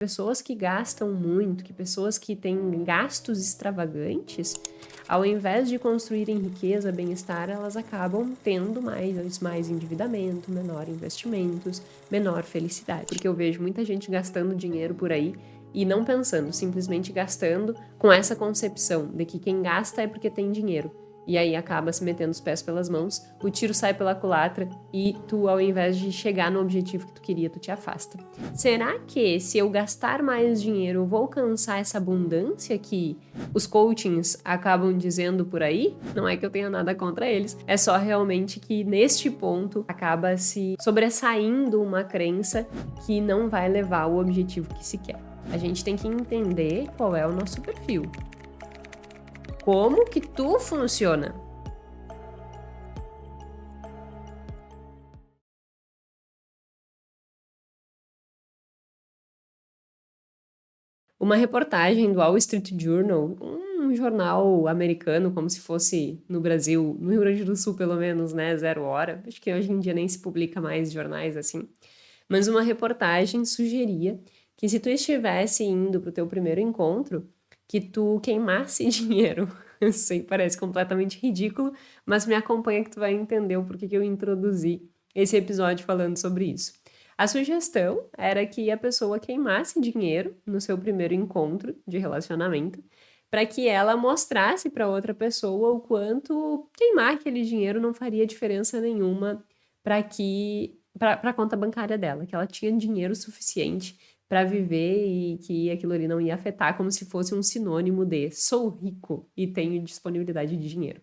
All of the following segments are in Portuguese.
Pessoas que gastam muito, que pessoas que têm gastos extravagantes, ao invés de construírem riqueza, bem-estar, elas acabam tendo mais endividamento, menor investimentos, menor felicidade. Porque eu vejo muita gente gastando dinheiro por aí e não pensando, simplesmente gastando com essa concepção de que quem gasta é porque tem dinheiro. E aí acaba se metendo os pés pelas mãos, o tiro sai pela culatra e tu, ao invés de chegar no objetivo que tu queria, tu te afasta. Será que se eu gastar mais dinheiro, eu vou alcançar essa abundância que os coachings acabam dizendo por aí? Não é que eu tenha nada contra eles, é só realmente que neste ponto acaba se sobressaindo uma crença que não vai levar ao objetivo que se quer. A gente tem que entender qual é o nosso perfil. Como que tu funciona? Uma reportagem do Wall Street Journal, um jornal americano, como se fosse no Brasil, no Rio Grande do Sul pelo menos, né, 0 hora. Acho que hoje em dia nem se publica mais jornais assim. Mas uma reportagem sugeria que se tu estivesse indo pro teu primeiro encontro, que tu queimasse dinheiro. Eu sei, parece completamente ridículo, mas me acompanha que tu vai entender o porquê que eu introduzi esse episódio falando sobre isso. A sugestão era que a pessoa queimasse dinheiro no seu primeiro encontro de relacionamento, para que ela mostrasse para outra pessoa o quanto queimar aquele dinheiro não faria diferença nenhuma para a conta bancária dela, que ela tinha dinheiro suficiente para viver e que aquilo ali não ia afetar, como se fosse um sinônimo de sou rico e tenho disponibilidade de dinheiro.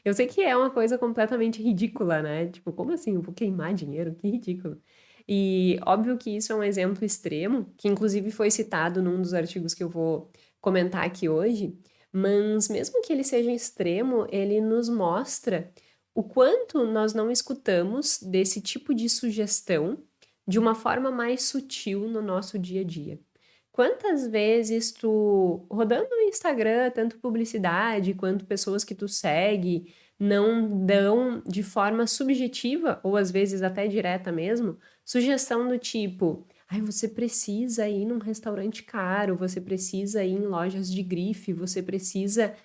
Eu sei que é uma coisa completamente ridícula, né? Tipo, como assim? Eu vou queimar dinheiro? Que ridículo. E óbvio que isso é um exemplo extremo, que inclusive foi citado num dos artigos que eu vou comentar aqui hoje, mas mesmo que ele seja extremo, ele nos mostra o quanto nós não escutamos desse tipo de sugestão de uma forma mais sutil no nosso dia a dia. Quantas vezes tu, rodando no Instagram, tanto publicidade quanto pessoas que tu segue, não dão de forma subjetiva, ou às vezes até direta mesmo, sugestão do tipo: ai, você precisa ir num restaurante caro, você precisa ir em lojas de grife, você precisa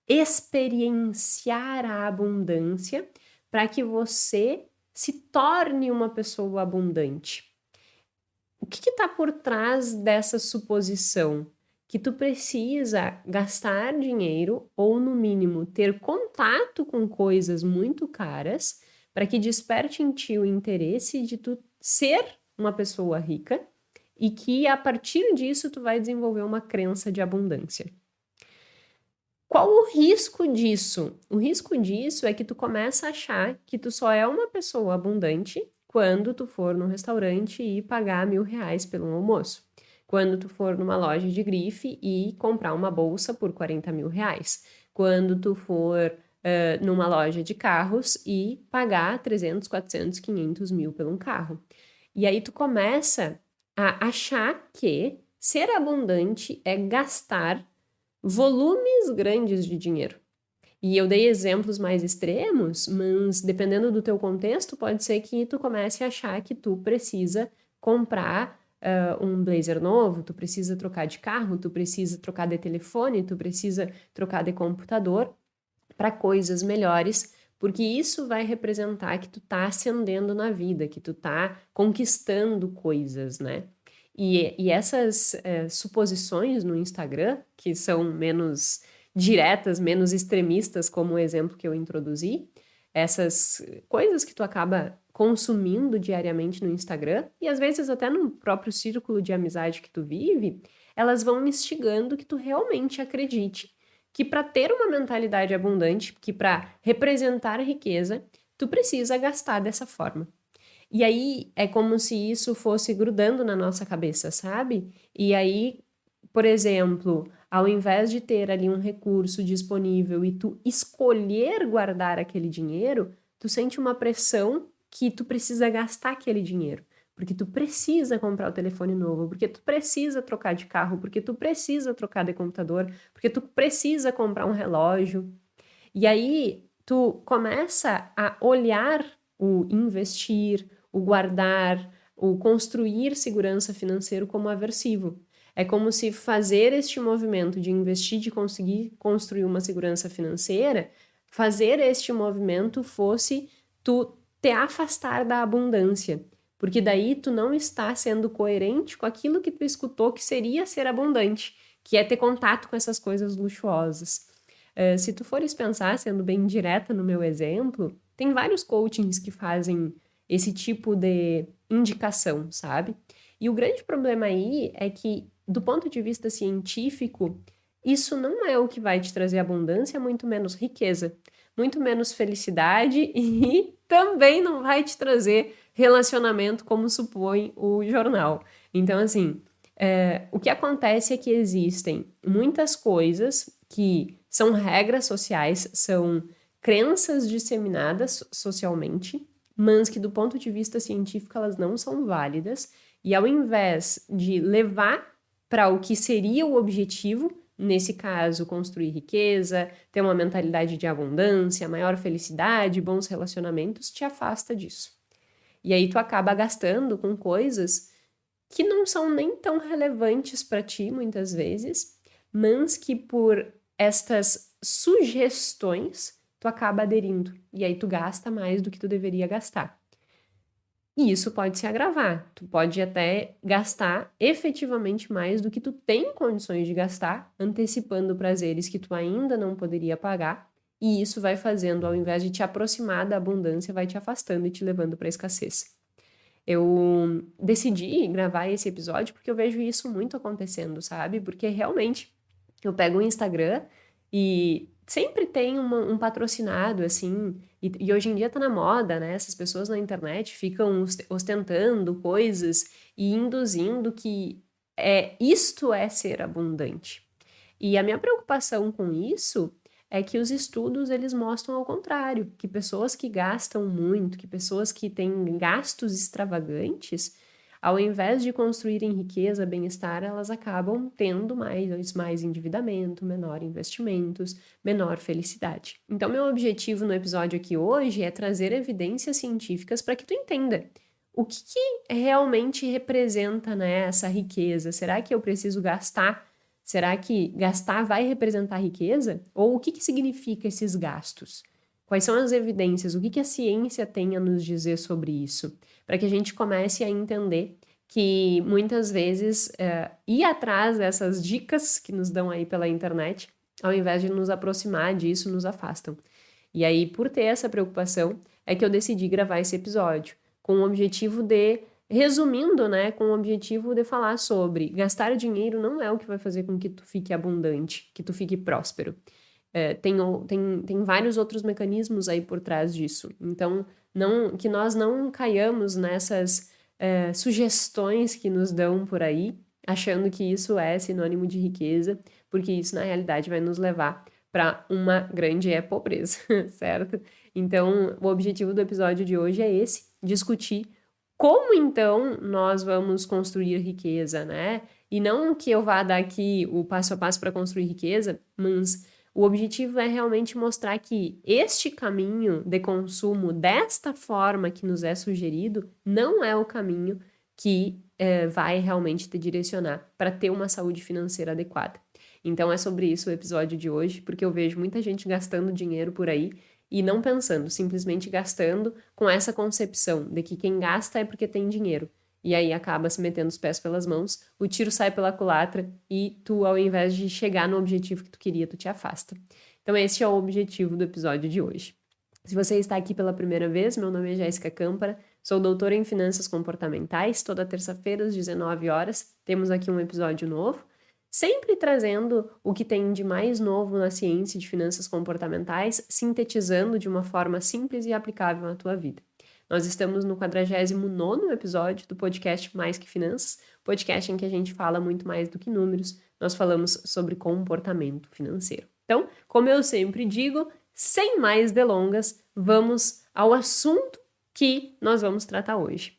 experienciar a abundância para que você se torne uma pessoa abundante. O que está por trás dessa suposição? Que tu precisa gastar dinheiro ou, no mínimo, ter contato com coisas muito caras para que desperte em ti o interesse de tu ser uma pessoa rica e que, a partir disso, tu vai desenvolver uma crença de abundância. Qual o risco disso? O risco disso é que tu começa a achar que tu só é uma pessoa abundante quando tu for num restaurante e pagar R$ 1.000 pelo almoço. Quando tu for numa loja de grife e comprar uma bolsa por R$ 40.000. Quando tu for numa loja de carros e pagar 300, 400, 500 mil por um carro. E aí tu começa a achar que ser abundante é gastar volumes grandes de dinheiro. E eu dei exemplos mais extremos, mas dependendo do teu contexto, pode ser que tu comece a achar que tu precisa comprar um blazer novo, tu precisa trocar de carro, tu precisa trocar de telefone, tu precisa trocar de computador para coisas melhores, porque isso vai representar que tu tá ascendendo na vida, que tu tá conquistando coisas, né? E essas suposições no Instagram, que são menos diretas, menos extremistas, como o exemplo que eu introduzi, essas coisas que tu acaba consumindo diariamente no Instagram, e às vezes até no próprio círculo de amizade que tu vive, elas vão instigando que tu realmente acredite que para ter uma mentalidade abundante, que para representar riqueza, tu precisa gastar dessa forma. E aí é como se isso fosse grudando na nossa cabeça, sabe? E aí, por exemplo, ao invés de ter ali um recurso disponível e tu escolher guardar aquele dinheiro, tu sente uma pressão que tu precisa gastar aquele dinheiro. Porque tu precisa comprar o telefone novo, porque tu precisa trocar de carro, porque tu precisa trocar de computador, porque tu precisa comprar um relógio. E aí tu começa a olhar o investir, o guardar, o construir segurança financeira como aversivo. É como se fazer este movimento de investir, de conseguir construir uma segurança financeira, fazer este movimento fosse tu te afastar da abundância. Porque daí tu não está sendo coerente com aquilo que tu escutou que seria ser abundante, que é ter contato com essas coisas luxuosas. Se tu fores pensar, sendo bem direta no meu exemplo, tem vários coachings que fazem esse tipo de indicação, sabe? E o grande problema aí é que, do ponto de vista científico, isso não é o que vai te trazer abundância, muito menos riqueza, muito menos felicidade e também não vai te trazer relacionamento, como supõe o jornal. Então, assim, o que acontece é que existem muitas coisas que são regras sociais, são crenças disseminadas socialmente, mas que do ponto de vista científico elas não são válidas, e ao invés de levar para o que seria o objetivo, nesse caso, construir riqueza, ter uma mentalidade de abundância, maior felicidade, bons relacionamentos, te afasta disso. E aí tu acaba gastando com coisas que não são nem tão relevantes para ti, muitas vezes, mas que por estas sugestões tu acaba aderindo. E aí tu gasta mais do que tu deveria gastar. E isso pode se agravar. Tu pode até gastar efetivamente mais do que tu tem condições de gastar, antecipando prazeres que tu ainda não poderia pagar. E isso vai fazendo, ao invés de te aproximar da abundância, vai te afastando e te levando para a escassez. Eu decidi gravar esse episódio porque eu vejo isso muito acontecendo, sabe? Porque realmente eu pego o Instagram e sempre tem um patrocinado, assim, e hoje em dia tá na moda, né? Essas pessoas na internet ficam ostentando coisas e induzindo que isto é ser abundante. E a minha preocupação com isso é que os estudos eles mostram ao contrário, que pessoas que gastam muito, que pessoas que têm gastos extravagantes, ao invés de construírem riqueza, bem-estar, elas acabam tendo mais endividamento, menor investimentos, menor felicidade. Então, meu objetivo no episódio aqui hoje é trazer evidências científicas para que tu entenda o que realmente representa, né, essa riqueza. Será que eu preciso gastar? Será que gastar vai representar riqueza? Ou o que significa esses gastos? Quais são as evidências? O que a ciência tem a nos dizer sobre isso? Para que a gente comece a entender que muitas vezes ir atrás dessas dicas que nos dão aí pela internet, ao invés de nos aproximar disso, nos afastam. E aí, por ter essa preocupação, é que eu decidi gravar esse episódio, com o objetivo de resumindo, né, com o objetivo de falar sobre gastar dinheiro não é o que vai fazer com que tu fique abundante, que tu fique próspero. Tem vários outros mecanismos aí por trás disso. Então, que nós não caiamos nessas sugestões que nos dão por aí, achando que isso é sinônimo de riqueza, porque isso, na realidade, vai nos levar para uma grande pobreza, certo? Então, o objetivo do episódio de hoje é esse, discutir como, então, nós vamos construir riqueza, né? E não que eu vá dar aqui o passo a passo para construir riqueza, mas o objetivo é realmente mostrar que este caminho de consumo, desta forma que nos é sugerido, não é o caminho que vai realmente te direcionar para ter uma saúde financeira adequada. Então, é sobre isso o episódio de hoje, porque eu vejo muita gente gastando dinheiro por aí e não pensando, simplesmente gastando com essa concepção de que quem gasta é porque tem dinheiro. E aí acaba se metendo os pés pelas mãos, o tiro sai pela culatra e tu, ao invés de chegar no objetivo que tu queria, tu te afasta. Então esse é o objetivo do episódio de hoje. Se você está aqui pela primeira vez, meu nome é Jéssica Câmpara, sou doutora em Finanças Comportamentais, toda terça-feira às 19 horas temos aqui um episódio novo, sempre trazendo o que tem de mais novo na ciência de finanças comportamentais, sintetizando de uma forma simples e aplicável na tua vida. Nós estamos no 49º episódio do podcast Mais Que Finanças, podcast em que a gente fala muito mais do que números, nós falamos sobre comportamento financeiro. Então, como eu sempre digo, sem mais delongas, vamos ao assunto que nós vamos tratar hoje.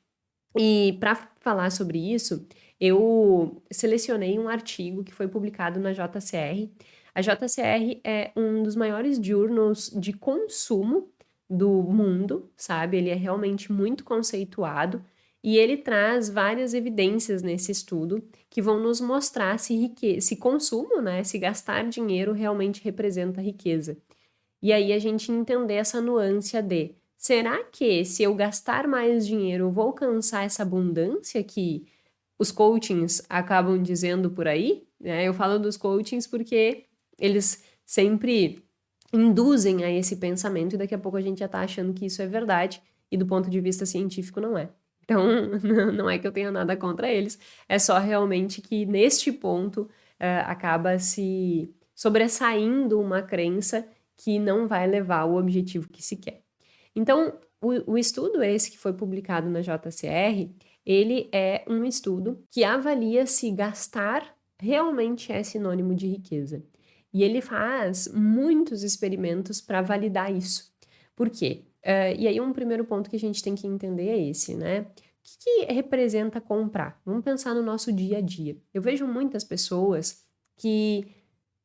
E para falar sobre isso, eu selecionei um artigo que foi publicado na JCR. A JCR é um dos maiores journals de consumo do mundo, sabe? Ele é realmente muito conceituado E ele traz várias evidências nesse estudo que vão nos mostrar se consumo, né, se gastar dinheiro realmente representa riqueza. E aí a gente entender essa nuance de, será que se eu gastar mais dinheiro eu vou alcançar essa abundância que os coachings acabam dizendo por aí? Né? Eu falo dos coachings porque eles sempre induzem a esse pensamento e daqui a pouco a gente já tá achando que isso é verdade e do ponto de vista científico não é. Então, não é que eu tenha nada contra eles, é só realmente que neste ponto acaba se sobressaindo uma crença que não vai levar ao objetivo que se quer. Então, o estudo esse que foi publicado na JCR, ele é um estudo que avalia se gastar realmente é sinônimo de riqueza. E ele faz muitos experimentos para validar isso. Por quê? E aí um primeiro ponto que a gente tem que entender é esse, né? O que representa comprar? Vamos pensar no nosso dia a dia. Eu vejo muitas pessoas que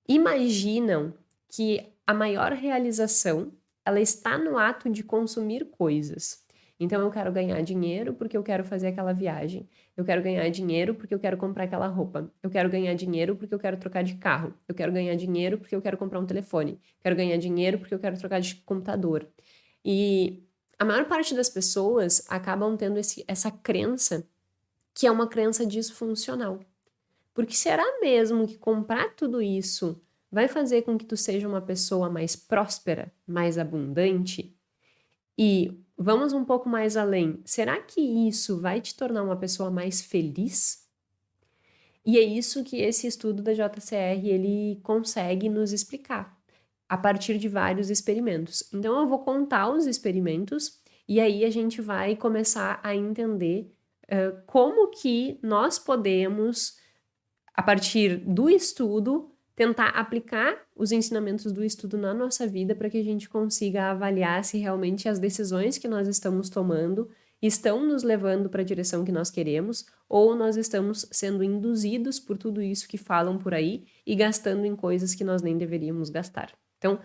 imaginam que a maior realização, ela está no ato de consumir coisas. Então eu quero ganhar dinheiro porque eu quero fazer aquela viagem. Eu quero ganhar dinheiro porque eu quero comprar aquela roupa. Eu quero ganhar dinheiro porque eu quero trocar de carro. Eu quero ganhar dinheiro porque eu quero comprar um telefone. Quero ganhar dinheiro porque eu quero trocar de computador. E a maior parte das pessoas acabam tendo essa crença que é uma crença disfuncional. Porque será mesmo que comprar tudo isso vai fazer com que tu seja uma pessoa mais próspera, mais abundante? E vamos um pouco mais além. Será que isso vai te tornar uma pessoa mais feliz? E é isso que esse estudo da JCR ele consegue nos explicar a partir de vários experimentos. Então eu vou contar os experimentos e aí a gente vai começar a entender como que nós podemos, a partir do estudo, tentar aplicar os ensinamentos do estudo na nossa vida para que a gente consiga avaliar se realmente as decisões que nós estamos tomando estão nos levando para a direção que nós queremos ou nós estamos sendo induzidos por tudo isso que falam por aí e gastando em coisas que nós nem deveríamos gastar. Então,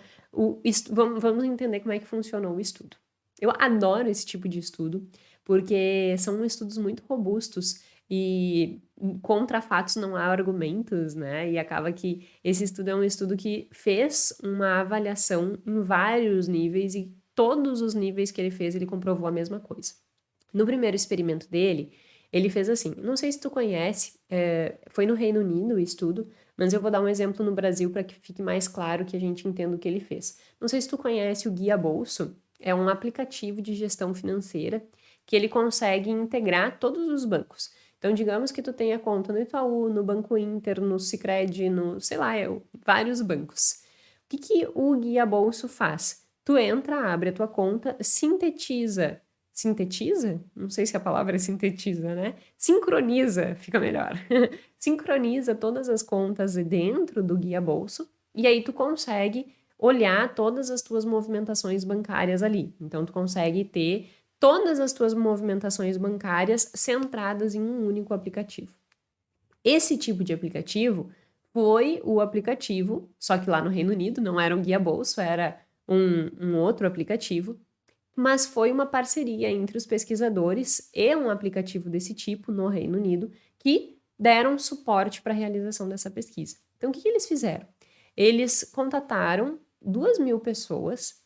vamos entender como é que funcionou o estudo. Eu adoro esse tipo de estudo porque são estudos muito robustos e contra fatos não há argumentos, né? E acaba que esse estudo é um estudo que fez uma avaliação em vários níveis e todos os níveis que ele fez, ele comprovou a mesma coisa. No primeiro experimento dele, ele fez assim, não sei se tu conhece, foi no Reino Unido o estudo, mas eu vou dar um exemplo no Brasil para que fique mais claro que a gente entenda o que ele fez. Não sei se tu conhece o Guia Bolso, é um aplicativo de gestão financeira que ele consegue integrar todos os bancos. Então, digamos que tu tenha conta no Itaú, no Banco Inter, no Sicredi, no, sei lá, vários bancos. O que o Guia Bolso faz? Tu entra, abre a tua conta, sintetiza? Não sei se a palavra é sintetiza, né? Sincroniza, fica melhor. Sincroniza todas as contas dentro do Guia Bolso e aí tu consegue olhar todas as tuas movimentações bancárias ali. Então, tu consegue ter todas as tuas movimentações bancárias centradas em um único aplicativo. Esse tipo de aplicativo foi o aplicativo, só que lá no Reino Unido não era um Guia Bolso, era um outro aplicativo, mas foi uma parceria entre os pesquisadores e um aplicativo desse tipo no Reino Unido que deram suporte para a realização dessa pesquisa. Então, o que eles fizeram? Eles contataram 2.000 pessoas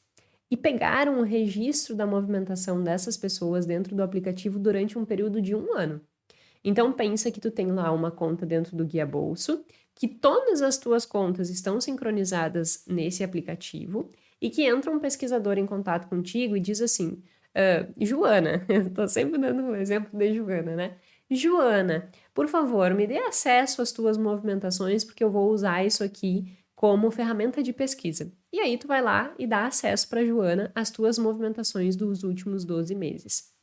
e pegaram o registro da movimentação dessas pessoas dentro do aplicativo durante um período de 1 ano. Então, pensa que tu tem lá uma conta dentro do Guia Bolso, que todas as tuas contas estão sincronizadas nesse aplicativo e que entra um pesquisador em contato contigo e diz assim, Joana, eu tô sempre dando o exemplo de Joana, né? Joana, por favor, me dê acesso às tuas movimentações porque eu vou usar isso aqui como ferramenta de pesquisa. E aí tu vai lá e dá acesso para Joana às tuas movimentações dos últimos 12 meses.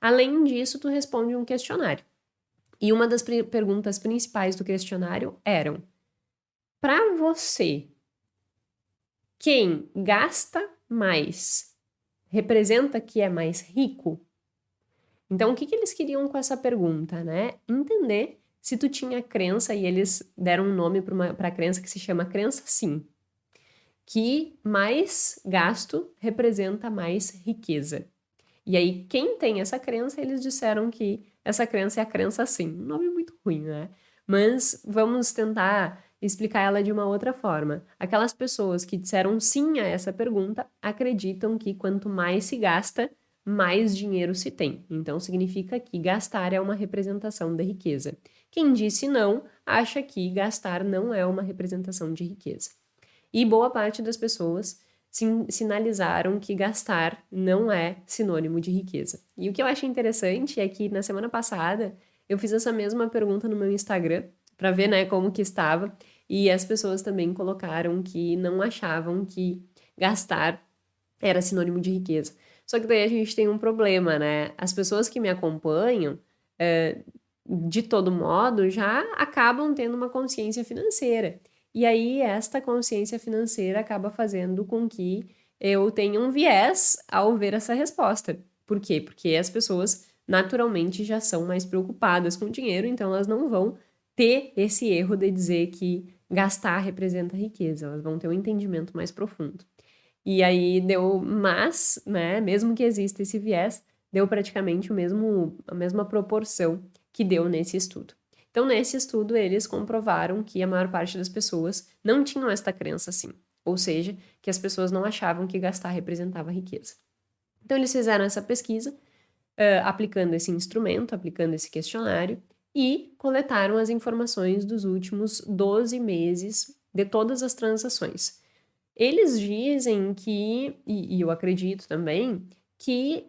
Além disso, tu responde um questionário. E uma das perguntas principais do questionário eram: para você, quem gasta mais representa que é mais rico? Então, o que eles queriam com essa pergunta, né? Entender se tu tinha crença, e eles deram um nome para a crença que se chama crença sim, que mais gasto representa mais riqueza. E aí, quem tem essa crença, eles disseram que essa crença é a crença sim. Um nome muito ruim, né? Mas vamos tentar explicar ela de uma outra forma. Aquelas pessoas que disseram sim a essa pergunta acreditam que quanto mais se gasta, mais dinheiro se tem. Então, significa que gastar é uma representação da riqueza. Quem disse não, acha que gastar não é uma representação de riqueza. E boa parte das pessoas sinalizaram que gastar não é sinônimo de riqueza. E o que eu achei interessante é que na semana passada eu fiz essa mesma pergunta no meu Instagram para ver, né, como que estava, e as pessoas também colocaram que não achavam que gastar era sinônimo de riqueza. Só que daí a gente tem um problema, né? As pessoas que me acompanham, de todo modo, já acabam tendo uma consciência financeira. E aí, esta consciência financeira acaba fazendo com que eu tenha um viés ao ver essa resposta. Por quê? Porque as pessoas naturalmente já são mais preocupadas com o dinheiro, então elas não vão ter esse erro de dizer que gastar representa riqueza, elas vão ter um entendimento mais profundo. E aí deu, mas, né, mesmo que exista esse viés, deu praticamente a mesma proporção que deu nesse estudo. Então, nesse estudo, eles comprovaram que a maior parte das pessoas não tinham esta crença assim, ou seja, que as pessoas não achavam que gastar representava riqueza. Então, eles fizeram essa pesquisa, aplicando esse instrumento, aplicando esse questionário, e coletaram as informações dos últimos 12 meses de todas as transações. Eles dizem que, e eu acredito também, que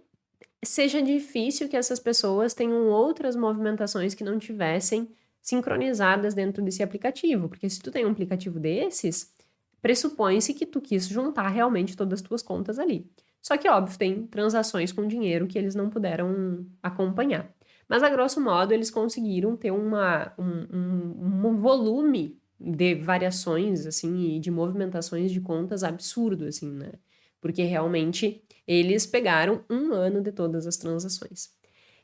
seja difícil que essas pessoas tenham outras movimentações que não tivessem sincronizadas dentro desse aplicativo, porque se tu tem um aplicativo desses, pressupõe-se que tu quis juntar realmente todas as tuas contas ali. Só que, óbvio, tem transações com dinheiro que eles não puderam acompanhar. Mas, a grosso modo, eles conseguiram ter um volume de variações, assim, e de movimentações de contas absurdo, assim, né? Porque realmente eles pegaram um ano de todas as transações.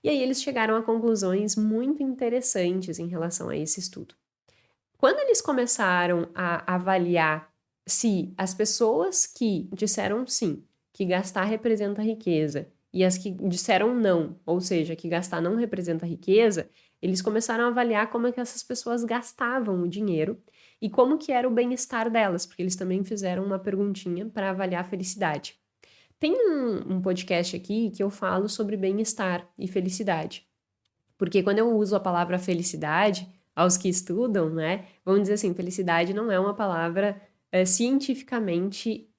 E aí eles chegaram a conclusões muito interessantes em relação a esse estudo. Quando eles começaram a avaliar se as pessoas que disseram sim, que gastar representa riqueza, e as que disseram não, ou seja, que gastar não representa riqueza, eles começaram a avaliar como é que essas pessoas gastavam o dinheiro e como que era o bem-estar delas, porque eles também fizeram uma perguntinha para avaliar a felicidade. Tem um podcast aqui que eu falo sobre bem-estar e felicidade. Porque quando eu uso a palavra felicidade, aos que estudam, né, vão dizer assim, felicidade não é uma palavra cientificamente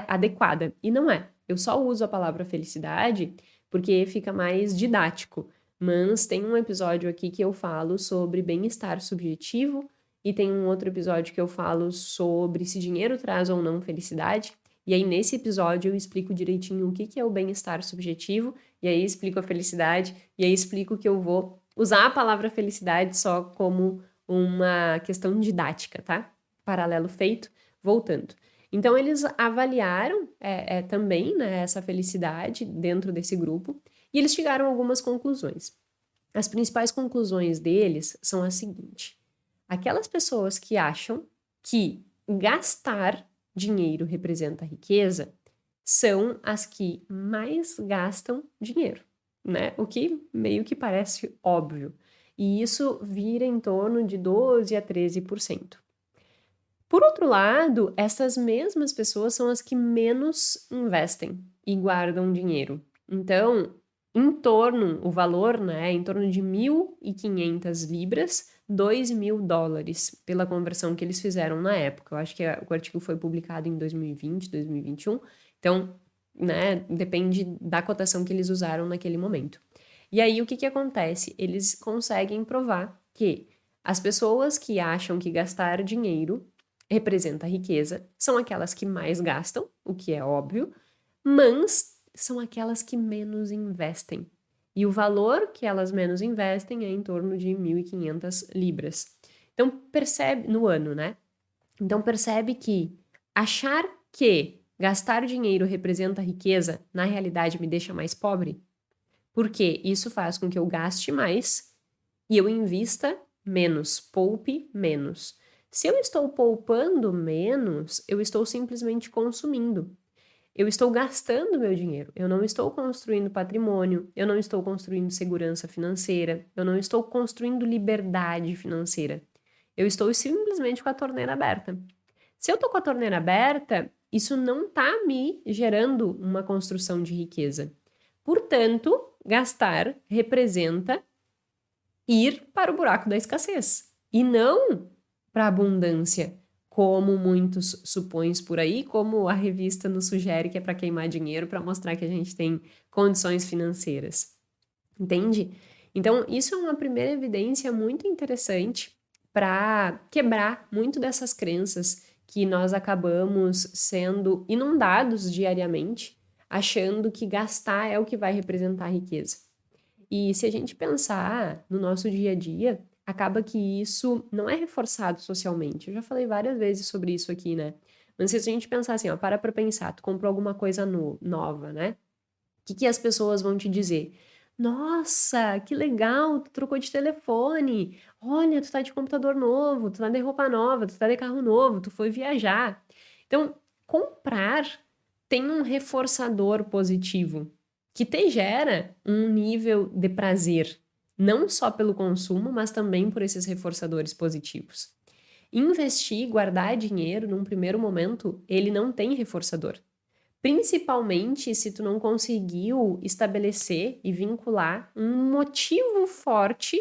adequada. E não é. Eu só uso a palavra felicidade porque fica mais didático. Mas tem um episódio aqui que eu falo sobre bem-estar subjetivo e tem um outro episódio que eu falo sobre se dinheiro traz ou não felicidade. E aí, nesse episódio, eu explico direitinho o que é o bem-estar subjetivo, e aí explico a felicidade, e aí explico que eu vou usar a palavra felicidade só como uma questão didática, tá? Paralelo feito, voltando. Então, eles avaliaram também, né, essa felicidade dentro desse grupo, e eles chegaram a algumas conclusões. As principais conclusões deles são as seguintes: aquelas pessoas que acham que gastar dinheiro representa riqueza são as que mais gastam dinheiro, né? O que meio que parece óbvio. E isso vira em torno de 12 a 13%. Por outro lado, essas mesmas pessoas são as que menos investem e guardam dinheiro. Então, o valor, né, em torno de 1.500 libras, 2.000 dólares, pela conversão que eles fizeram na época. Eu acho que o artigo foi publicado em 2020, 2021, então, né, depende da cotação que eles usaram naquele momento. E aí, o que acontece? Eles conseguem provar que as pessoas que acham que gastar dinheiro representa riqueza são aquelas que mais gastam, o que é óbvio, mas são aquelas que menos investem. E o valor que elas menos investem é em torno de 1.500 libras. Então, percebe, no ano, né? Então, percebe que achar que gastar dinheiro representa riqueza, na realidade me deixa mais pobre, porque isso faz com que eu gaste mais e eu invista menos, poupe menos. Se eu estou poupando menos, eu estou simplesmente consumindo. Eu estou gastando meu dinheiro, eu não estou construindo patrimônio, eu não estou construindo segurança financeira, eu não estou construindo liberdade financeira. Eu estou simplesmente com a torneira aberta. Se eu estou com a torneira aberta, isso não está me gerando uma construção de riqueza. Portanto, gastar representa ir para o buraco da escassez e não para a abundância, como muitos supõem por aí, como a revista nos sugere que é para queimar dinheiro, para mostrar que a gente tem condições financeiras. Entende? Então, isso é uma primeira evidência muito interessante para quebrar muito dessas crenças que nós acabamos sendo inundados diariamente, achando que gastar é o que vai representar riqueza. E se a gente pensar no nosso dia a dia, acaba que isso não é reforçado socialmente. Eu já falei várias vezes sobre isso aqui, né? Mas se a gente pensar assim, ó, para pensar, tu comprou alguma coisa nova, né? O que as pessoas vão te dizer? Nossa, que legal, tu trocou de telefone. Olha, tu tá de computador novo, tu tá de roupa nova, tu tá de carro novo, tu foi viajar. Então, comprar tem um reforçador positivo que te gera um nível de prazer, não só pelo consumo, mas também por esses reforçadores positivos. Investir, guardar dinheiro num primeiro momento, ele não tem reforçador. Principalmente se tu não conseguiu estabelecer e vincular um motivo forte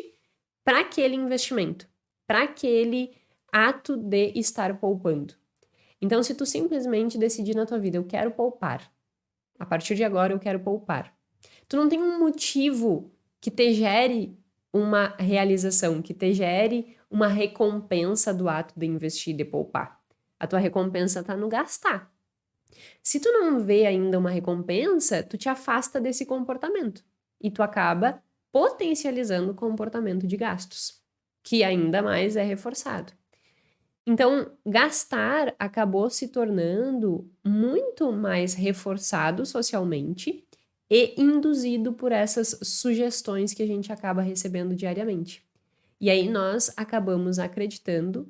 para aquele investimento, para aquele ato de estar poupando. Então, se tu simplesmente decidir na tua vida, eu quero poupar, a partir de agora eu quero poupar, tu não tem um motivo que te gere uma realização, que te gere uma recompensa do ato de investir, de poupar. A tua recompensa está no gastar. Se tu não vê ainda uma recompensa, tu te afasta desse comportamento e tu acaba potencializando o comportamento de gastos, que ainda mais é reforçado. Então, gastar acabou se tornando muito mais reforçado socialmente e induzido por essas sugestões que a gente acaba recebendo diariamente. E aí nós acabamos acreditando,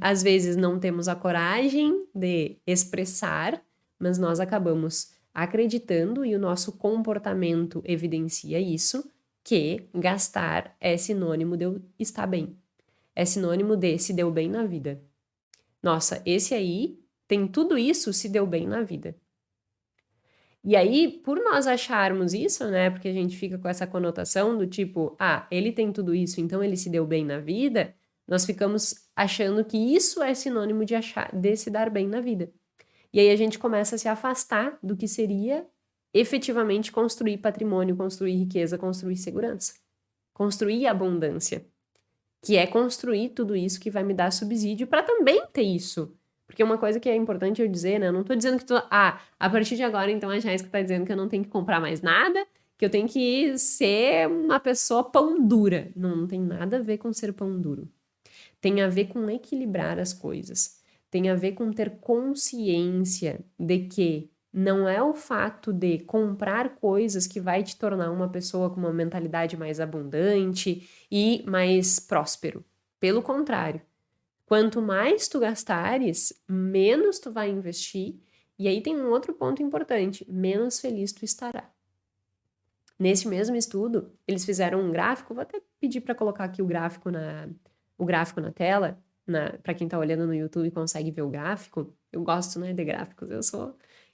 às vezes não temos a coragem de expressar, mas nós acabamos acreditando e o nosso comportamento evidencia isso, que gastar é sinônimo de eu estar bem. É sinônimo de se deu bem na vida. Nossa, esse aí tem tudo isso, se deu bem na vida. E aí, por nós acharmos isso, né, porque a gente fica com essa conotação do tipo, ah, ele tem tudo isso, então ele se deu bem na vida, nós ficamos achando que isso é sinônimo de se dar bem na vida. E aí a gente começa a se afastar do que seria efetivamente construir patrimônio, construir riqueza, construir segurança, construir abundância, que é construir tudo isso que vai me dar subsídio para também ter isso. Porque uma coisa que é importante eu dizer, né? Eu não tô dizendo que a partir de agora, então, a Jéssica tá dizendo que eu não tenho que comprar mais nada, que eu tenho que ser uma pessoa pão dura. Não, não tem nada a ver com ser pão duro. Tem a ver com equilibrar as coisas. Tem a ver com ter consciência de que não é o fato de comprar coisas que vai te tornar uma pessoa com uma mentalidade mais abundante e mais próspero. Pelo contrário, quanto mais tu gastares, menos tu vai investir. E aí tem um outro ponto importante: menos feliz tu estará. Nesse mesmo estudo, eles fizeram um gráfico, vou até pedir para colocar aqui o gráfico na tela, para quem está olhando no YouTube consegue ver o gráfico. Eu gosto, né, de gráficos,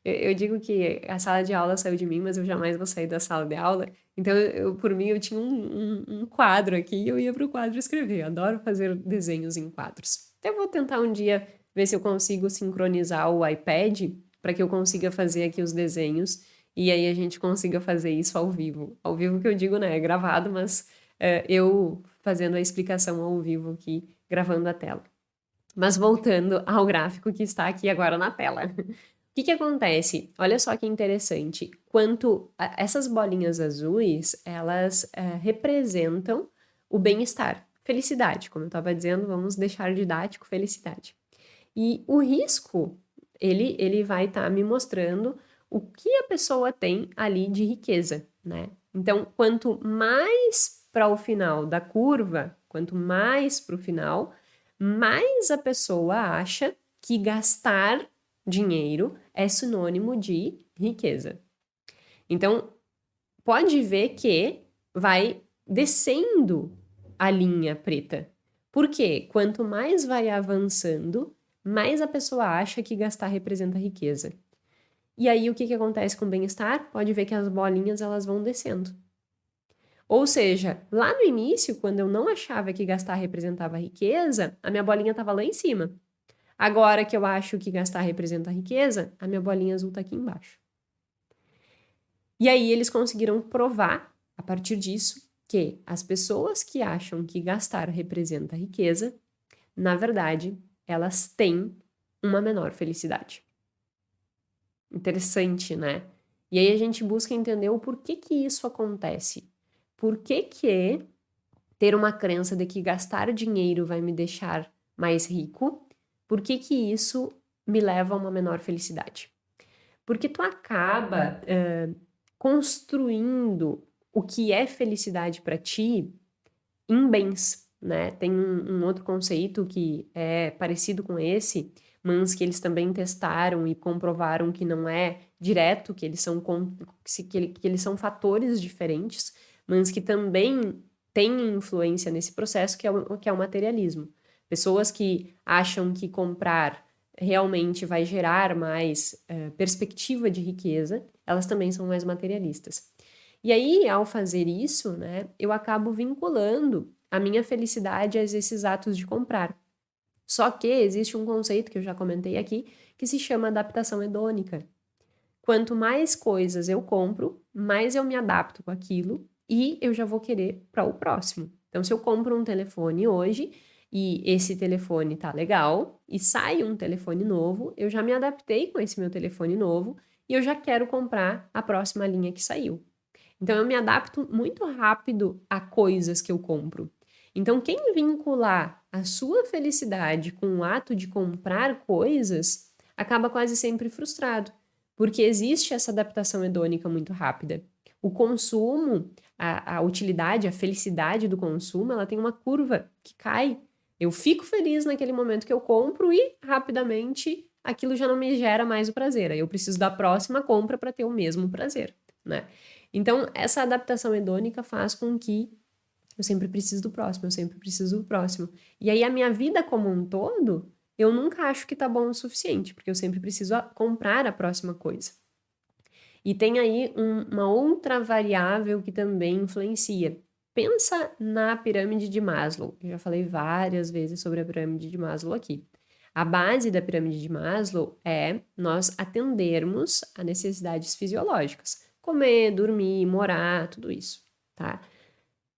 eu digo que a sala de aula saiu de mim, mas eu jamais vou sair da sala de aula. Então, por mim, eu tinha um quadro aqui e eu ia para o quadro escrever. Eu adoro fazer desenhos em quadros. Até vou tentar um dia ver se eu consigo sincronizar o iPad para que eu consiga fazer aqui os desenhos e aí a gente consiga fazer isso ao vivo. Ao vivo que eu digo, né, é gravado, mas eu fazendo a explicação ao vivo aqui, gravando a tela. Mas voltando ao gráfico que está aqui agora na tela. O que acontece? Olha só que interessante. Essas bolinhas azuis, elas representam o bem-estar, felicidade. Como eu estava dizendo, vamos deixar didático, felicidade. E o risco, ele vai estar me mostrando o que a pessoa tem ali de riqueza, né? Então, quanto mais para o final da curva, quanto mais para o final, mais a pessoa acha que gastar dinheiro é sinônimo de riqueza. Então, pode ver que vai descendo a linha preta. Por quê? Quanto mais vai avançando, mais a pessoa acha que gastar representa riqueza. E aí, o que acontece com o bem-estar? Pode ver que as bolinhas elas vão descendo. Ou seja, lá no início, quando eu não achava que gastar representava riqueza, a minha bolinha estava lá em cima. Agora que eu acho que gastar representa riqueza, a minha bolinha azul está aqui embaixo. E aí eles conseguiram provar, a partir disso, que as pessoas que acham que gastar representa riqueza, na verdade, elas têm uma menor felicidade. Interessante, né? E aí a gente busca entender o porquê que isso acontece. Por que ter uma crença de que gastar dinheiro vai me deixar mais rico, por que isso me leva a uma menor felicidade? Porque tu acaba construindo o que é felicidade para ti em bens, né? Tem um outro conceito que é parecido com esse, mas que eles também testaram e comprovaram que não é direto, que eles são fatores diferentes, mas que também têm influência nesse processo, que é o materialismo. Pessoas que acham que comprar realmente vai gerar mais perspectiva de riqueza, elas também são mais materialistas. E aí, ao fazer isso, né, eu acabo vinculando a minha felicidade a esses atos de comprar. Só que existe um conceito que eu já comentei aqui, que se chama adaptação hedônica. Quanto mais coisas eu compro, mais eu me adapto com aquilo e eu já vou querer para o próximo. Então, se eu compro um telefone hoje e esse telefone tá legal e sai um telefone novo, eu já me adaptei com esse meu telefone novo e eu já quero comprar a próxima linha que saiu. Então, eu me adapto muito rápido a coisas que eu compro. Então, quem vincular a sua felicidade com o ato de comprar coisas, acaba quase sempre frustrado, porque existe essa adaptação hedônica muito rápida. O consumo, a utilidade, a felicidade do consumo, ela tem uma curva que cai. Eu fico feliz naquele momento que eu compro e, rapidamente, aquilo já não me gera mais o prazer. Aí eu preciso da próxima compra para ter o mesmo prazer, né? Então, essa adaptação hedônica faz com que eu sempre preciso do próximo, eu sempre preciso do próximo. E aí, a minha vida como um todo, eu nunca acho que tá bom o suficiente, porque eu sempre preciso comprar a próxima coisa. E tem aí uma outra variável que também influencia. Pensa na pirâmide de Maslow. Eu já falei várias vezes sobre a pirâmide de Maslow aqui. A base da pirâmide de Maslow é nós atendermos a necessidades fisiológicas. Comer, dormir, morar, tudo isso, tá?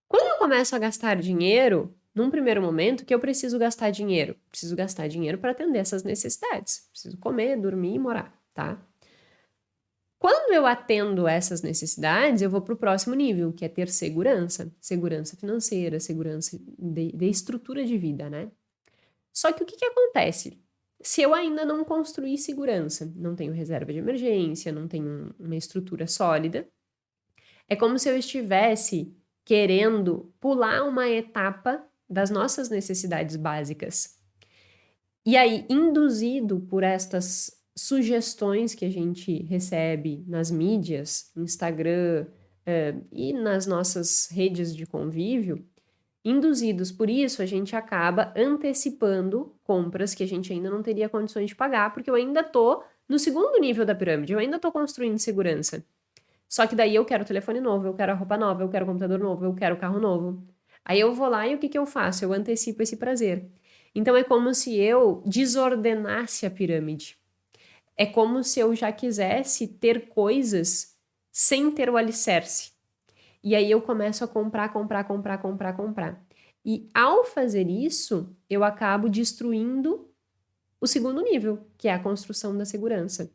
Quando eu começo a gastar dinheiro, num primeiro momento, que eu preciso gastar dinheiro? Preciso gastar dinheiro para atender essas necessidades. Preciso comer, dormir e morar, tá? Quando eu atendo essas necessidades, eu vou para o próximo nível, que é ter segurança. Segurança financeira, segurança de estrutura de vida, né? Só que o que acontece? Se eu ainda não construí segurança, não tenho reserva de emergência, não tenho uma estrutura sólida, é como se eu estivesse querendo pular uma etapa das nossas necessidades básicas. E aí, induzido por estas sugestões que a gente recebe nas mídias, Instagram, e nas nossas redes de convívio, induzidos por isso, a gente acaba antecipando compras que a gente ainda não teria condições de pagar, porque eu ainda tô no segundo nível da pirâmide, eu ainda tô construindo segurança. Só que daí eu quero telefone novo, eu quero a roupa nova, eu quero computador novo, eu quero carro novo. Aí eu vou lá e o que eu faço? Eu antecipo esse prazer. Então é como se eu desordenasse a pirâmide. É como se eu já quisesse ter coisas sem ter o alicerce. E aí eu começo a comprar. E ao fazer isso, eu acabo destruindo o segundo nível, que é a construção da segurança.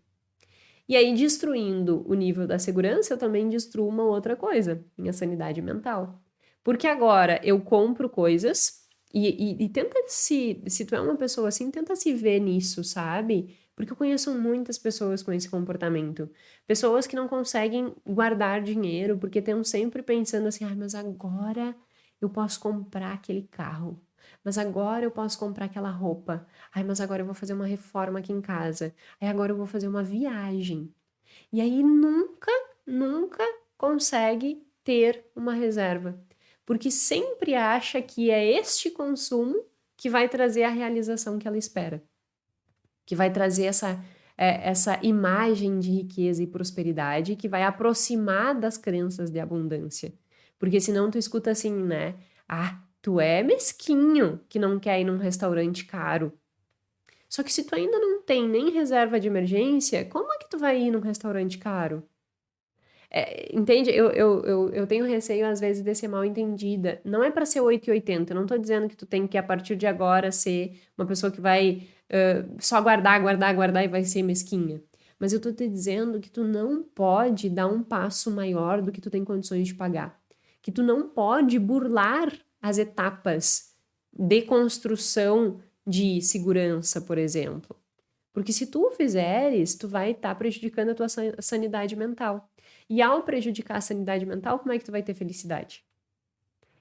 E aí, destruindo o nível da segurança, eu também destruo uma outra coisa, minha sanidade mental. Porque agora eu compro coisas e tenta se tu é uma pessoa assim, tenta se ver nisso, sabe? Porque eu conheço muitas pessoas com esse comportamento. Pessoas que não conseguem guardar dinheiro porque estão sempre pensando assim, mas agora eu posso comprar aquele carro. mas agora eu posso comprar aquela roupa. Ai, mas agora eu vou fazer uma reforma aqui em casa. Aí agora eu vou fazer uma viagem. E aí nunca consegue ter uma reserva, porque sempre acha que é este consumo que vai trazer a realização que ela espera, que vai trazer essa imagem de riqueza e prosperidade, que vai aproximar das crenças de abundância. Porque senão tu escuta assim, né? Ah, tu é mesquinho que não quer ir num restaurante caro. Só que se tu ainda não tem nem reserva de emergência, como é que tu vai ir num restaurante caro? Entende? Eu tenho receio, às vezes, de ser mal entendida. Não é para ser 8 e 80. Eu não tô dizendo que tu tem que, a partir de agora, ser uma pessoa que vai só guardar e vai ser mesquinha. Mas eu tô te dizendo que tu não pode dar um passo maior do que tu tem condições de pagar. Que tu não pode burlar as etapas de construção de segurança, por exemplo. Porque se tu o fizeres, tu vai estar prejudicando a tua sanidade mental. E ao prejudicar a sanidade mental, como é que tu vai ter felicidade?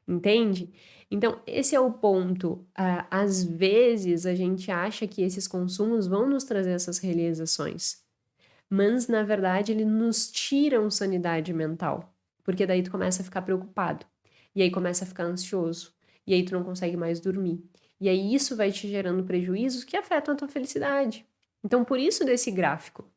Entende? Então, esse é o ponto. Às vezes, a gente acha que esses consumos vão nos trazer essas realizações. Mas, na verdade, eles nos tiram sanidade mental. Porque daí tu começa a ficar preocupado. E aí começa a ficar ansioso. E aí tu não consegue mais dormir. E aí isso vai te gerando prejuízos que afetam a tua felicidade. Então, por isso desse gráfico.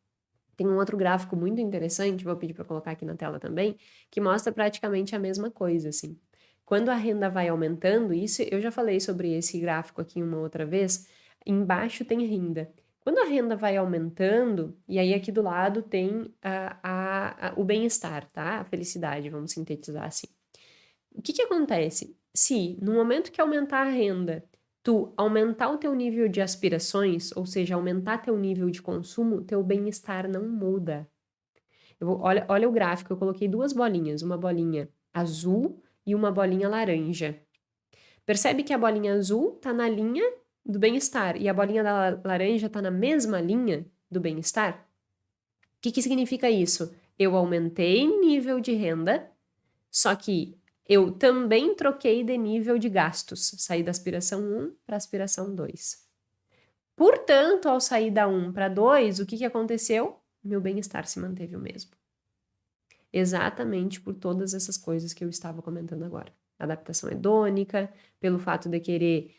Tem um outro gráfico muito interessante, vou pedir para colocar aqui na tela também, que mostra praticamente a mesma coisa, assim. Quando a renda vai aumentando, isso eu já falei sobre esse gráfico aqui uma outra vez, embaixo tem renda. Quando a renda vai aumentando, e aí aqui do lado tem o bem-estar, tá? A felicidade, vamos sintetizar assim. O que que acontece? Se no momento que aumentar a renda, tu aumentar o teu nível de aspirações, ou seja, aumentar teu nível de consumo, teu bem-estar não muda. Olha o gráfico, eu coloquei duas bolinhas, uma bolinha azul e uma bolinha laranja. Percebe que a bolinha azul está na linha do bem-estar e a bolinha da laranja está na mesma linha do bem-estar? O que que significa isso? Eu aumentei nível de renda, só que eu também troquei de nível de gastos. Saí da aspiração 1 para aspiração 2. Portanto, ao sair da 1 para 2, o que que aconteceu? Meu bem-estar se manteve o mesmo. Exatamente por todas essas coisas que eu estava comentando agora. Adaptação hedônica, pelo fato de querer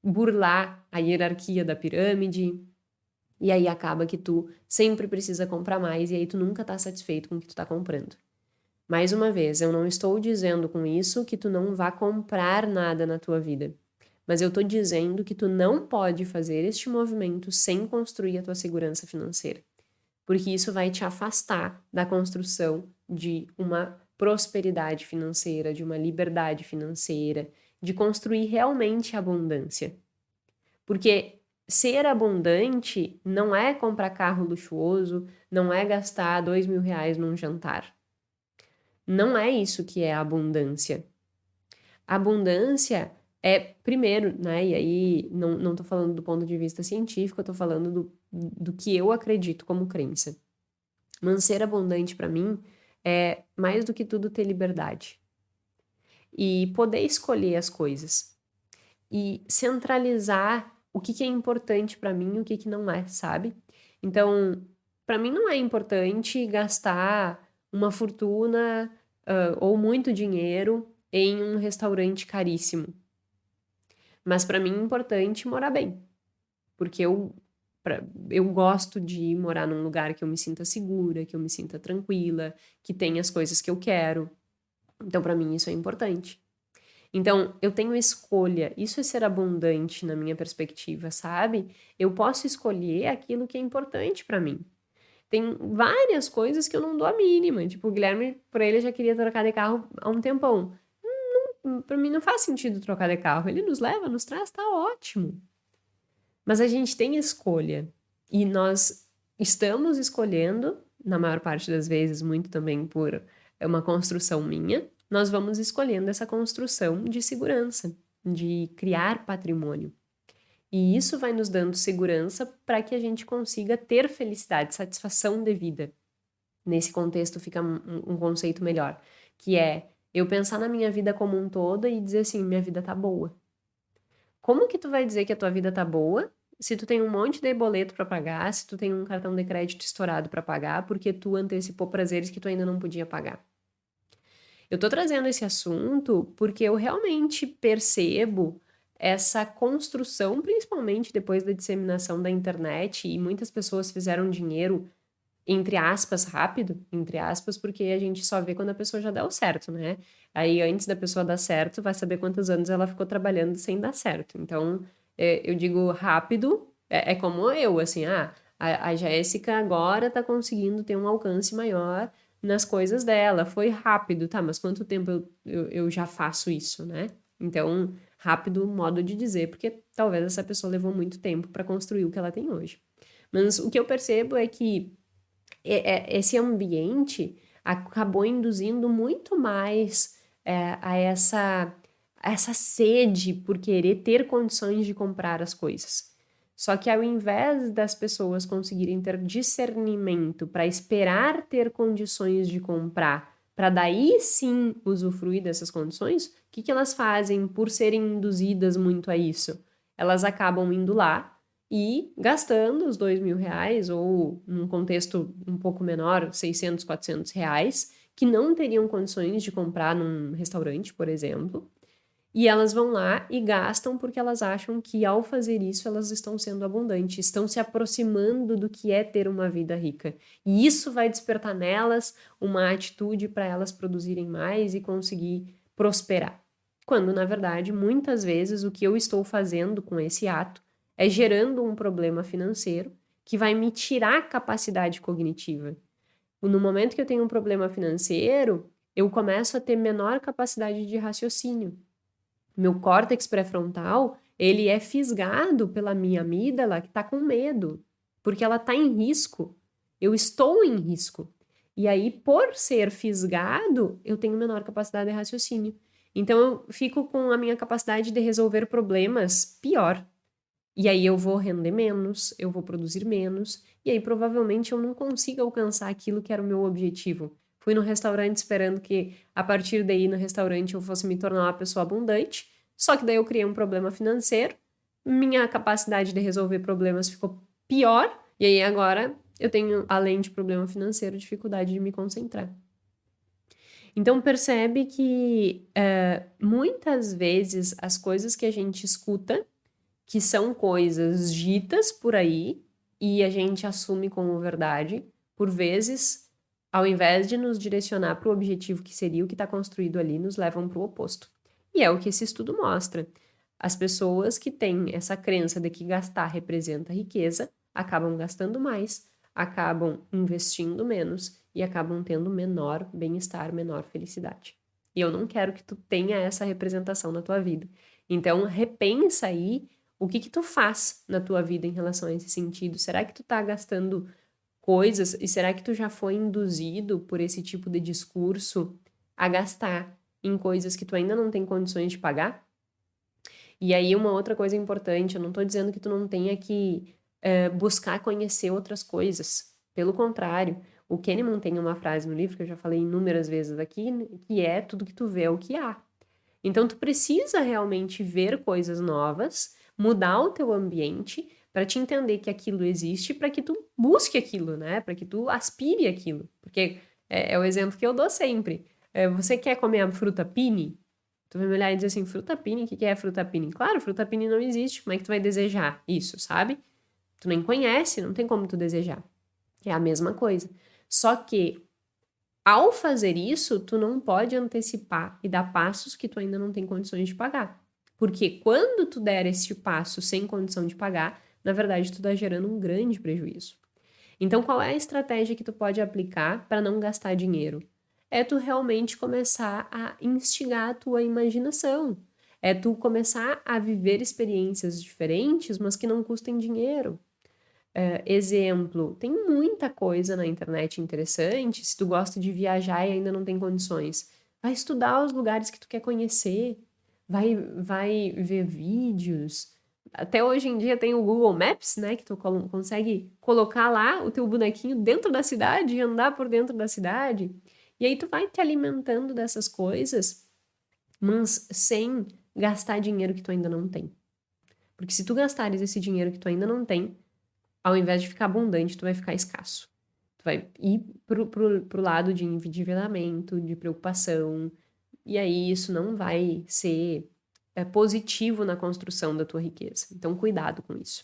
burlar a hierarquia da pirâmide, e aí acaba que tu sempre precisa comprar mais, e aí tu nunca tá satisfeito com o que tu tá comprando. Mais uma vez, eu não estou dizendo com isso que tu não vá comprar nada na tua vida, mas eu tô dizendo que tu não pode fazer este movimento sem construir a tua segurança financeira, porque isso vai te afastar da construção de uma prosperidade financeira, de uma liberdade financeira, de construir realmente abundância. Porque ser abundante não é comprar carro luxuoso, não é gastar R$ 2.000 num jantar. Não é isso que é abundância. Abundância é, primeiro, né? E aí não tô falando do ponto de vista científico, eu tô falando do que eu acredito como crença. Mas ser abundante para mim é mais do que tudo ter liberdade. E poder escolher as coisas. E centralizar o que é importante para mim e o que não é, sabe? Então, para mim não é importante gastar uma fortuna ou muito dinheiro em um restaurante caríssimo. Mas para mim é importante morar bem, porque eu gosto de morar num lugar que eu me sinta segura, que eu me sinta tranquila, que tenha as coisas que eu quero. Então, para mim, isso é importante. Então, eu tenho escolha. Isso é ser abundante na minha perspectiva, sabe? Eu posso escolher aquilo que é importante para mim. Tem várias coisas que eu não dou a mínima. Tipo, o Guilherme, por ele, já queria trocar de carro há um tempão. Para mim não faz sentido trocar de carro. Ele nos leva, nos traz, tá ótimo. Mas a gente tem escolha. E nós estamos escolhendo, na maior parte das vezes, muito também por uma construção minha, nós vamos escolhendo essa construção de segurança, de criar patrimônio. E isso vai nos dando segurança para que a gente consiga ter felicidade, satisfação de vida. Nesse contexto fica um conceito melhor, que é eu pensar na minha vida como um todo e dizer assim, minha vida tá boa. Como que tu vai dizer que a tua vida tá boa se tu tem um monte de boleto para pagar, se tu tem um cartão de crédito estourado para pagar, porque tu antecipou prazeres que tu ainda não podia pagar? Eu tô trazendo esse assunto porque eu realmente percebo essa construção, principalmente depois da disseminação da internet, e muitas pessoas fizeram dinheiro, entre aspas, rápido, entre aspas, porque a gente só vê quando a pessoa já deu certo, né? Aí antes da pessoa dar certo, vai saber quantos anos ela ficou trabalhando sem dar certo. Então, eu digo rápido, é como eu, assim, a Jéssica agora tá conseguindo ter um alcance maior nas coisas dela. Foi rápido, tá? Mas quanto tempo eu já faço isso, né? Então, rápido, modo de dizer, porque talvez essa pessoa levou muito tempo para construir o que ela tem hoje. Mas o que eu percebo é que esse ambiente acabou induzindo muito mais a essa sede por querer ter condições de comprar as coisas. Só que ao invés das pessoas conseguirem ter discernimento para esperar ter condições de comprar, para daí sim usufruir dessas condições, o que elas fazem por serem induzidas muito a isso? Elas acabam indo lá e gastando os R$ 2.000, ou num contexto um pouco menor, 600, R$ 400, que não teriam condições de comprar num restaurante, por exemplo, e elas vão lá e gastam porque elas acham que ao fazer isso elas estão sendo abundantes, estão se aproximando do que é ter uma vida rica. E isso vai despertar nelas uma atitude para elas produzirem mais e conseguir prosperar. Quando, na verdade, muitas vezes o que eu estou fazendo com esse ato é gerando um problema financeiro que vai me tirar capacidade cognitiva. No momento que eu tenho um problema financeiro, eu começo a ter menor capacidade de raciocínio. Meu córtex pré-frontal, ele é fisgado pela minha amígdala que está com medo, porque ela está em risco. Eu estou em risco. E aí, por ser fisgado, eu tenho menor capacidade de raciocínio. Então, eu fico com a minha capacidade de resolver problemas pior. E aí eu vou render menos, eu vou produzir menos, e aí provavelmente eu não consigo alcançar aquilo que era o meu objetivo. Fui no restaurante esperando que a partir daí no restaurante eu fosse me tornar uma pessoa abundante, só que daí eu criei um problema financeiro, minha capacidade de resolver problemas ficou pior, e aí agora eu tenho, além de problema financeiro, dificuldade de me concentrar. Então percebe que muitas vezes as coisas que a gente escuta, que são coisas ditas por aí e a gente assume como verdade, por vezes, ao invés de nos direcionar para o objetivo que seria o que está construído ali, nos levam para o oposto. E é o que esse estudo mostra. As pessoas que têm essa crença de que gastar representa riqueza acabam gastando mais, acabam investindo menos e acabam tendo menor bem-estar, menor felicidade. E eu não quero que tu tenha essa representação na tua vida. Então, repensa aí o que que tu faz na tua vida em relação a esse sentido? Será que tu tá gastando coisas e será que tu já foi induzido por esse tipo de discurso a gastar em coisas que tu ainda não tem condições de pagar? E aí uma outra coisa importante, eu não tô dizendo que tu não tenha que buscar conhecer outras coisas. Pelo contrário, o Kahneman tem uma frase no livro que eu já falei inúmeras vezes aqui, que é tudo que tu vê é o que há. Então, tu precisa realmente ver coisas novas, mudar o teu ambiente para te entender que aquilo existe, para que tu busque aquilo, né? Para que tu aspire aquilo. Porque é o exemplo que eu dou sempre. Você quer comer a fruta pini? Tu vai me olhar e dizer assim, fruta pini? O que é fruta pini? Claro, fruta pini não existe. Como é que tu vai desejar isso, sabe? Tu nem conhece, não tem como tu desejar. É a mesma coisa. Só que ao fazer isso, tu não pode antecipar e dar passos que tu ainda não tem condições de pagar. Porque quando tu der esse passo sem condição de pagar, na verdade tu tá gerando um grande prejuízo. Então, qual é a estratégia que tu pode aplicar para não gastar dinheiro? É tu realmente começar a instigar a tua imaginação. É tu começar a viver experiências diferentes, mas que não custem dinheiro. Exemplo, tem muita coisa na internet interessante. Se tu gosta de viajar e ainda não tem condições, vai estudar os lugares que tu quer conhecer, vai ver vídeos. Até hoje em dia tem o Google Maps, né, que tu consegue colocar lá o teu bonequinho dentro da cidade e andar por dentro da cidade. E aí tu vai te alimentando dessas coisas, mas sem gastar dinheiro que tu ainda não tem. Porque se tu gastares esse dinheiro que tu ainda não tem, ao invés de ficar abundante, tu vai ficar escasso. Tu vai ir pro lado de endividamento, de preocupação, e aí isso não vai ser positivo na construção da tua riqueza. Então, cuidado com isso.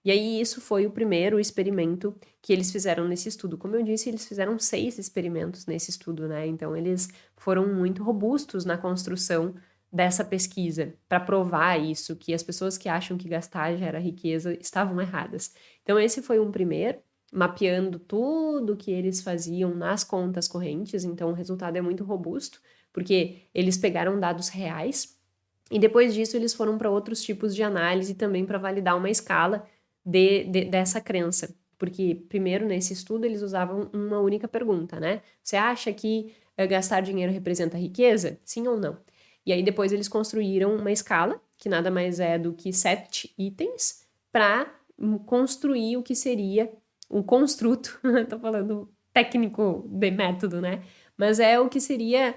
E aí, isso foi o primeiro experimento que eles fizeram nesse estudo. Como eu disse, eles fizeram 6 experimentos nesse estudo, né? Então, eles foram muito robustos na construção dessa pesquisa para provar isso, que as pessoas que acham que gastar gera riqueza estavam erradas. Então, esse foi um primeiro, mapeando tudo que eles faziam nas contas correntes. Então, o resultado é muito robusto, porque eles pegaram dados reais e depois disso eles foram para outros tipos de análise também para validar uma escala dessa crença. Porque, primeiro, nesse estudo, eles usavam uma única pergunta, né? Você acha que gastar dinheiro representa riqueza? Sim ou não? E aí, depois, eles construíram uma escala, que nada mais é do que 7 itens, para construir o que seria um construto. Tô falando técnico de método, né? Mas é o que seria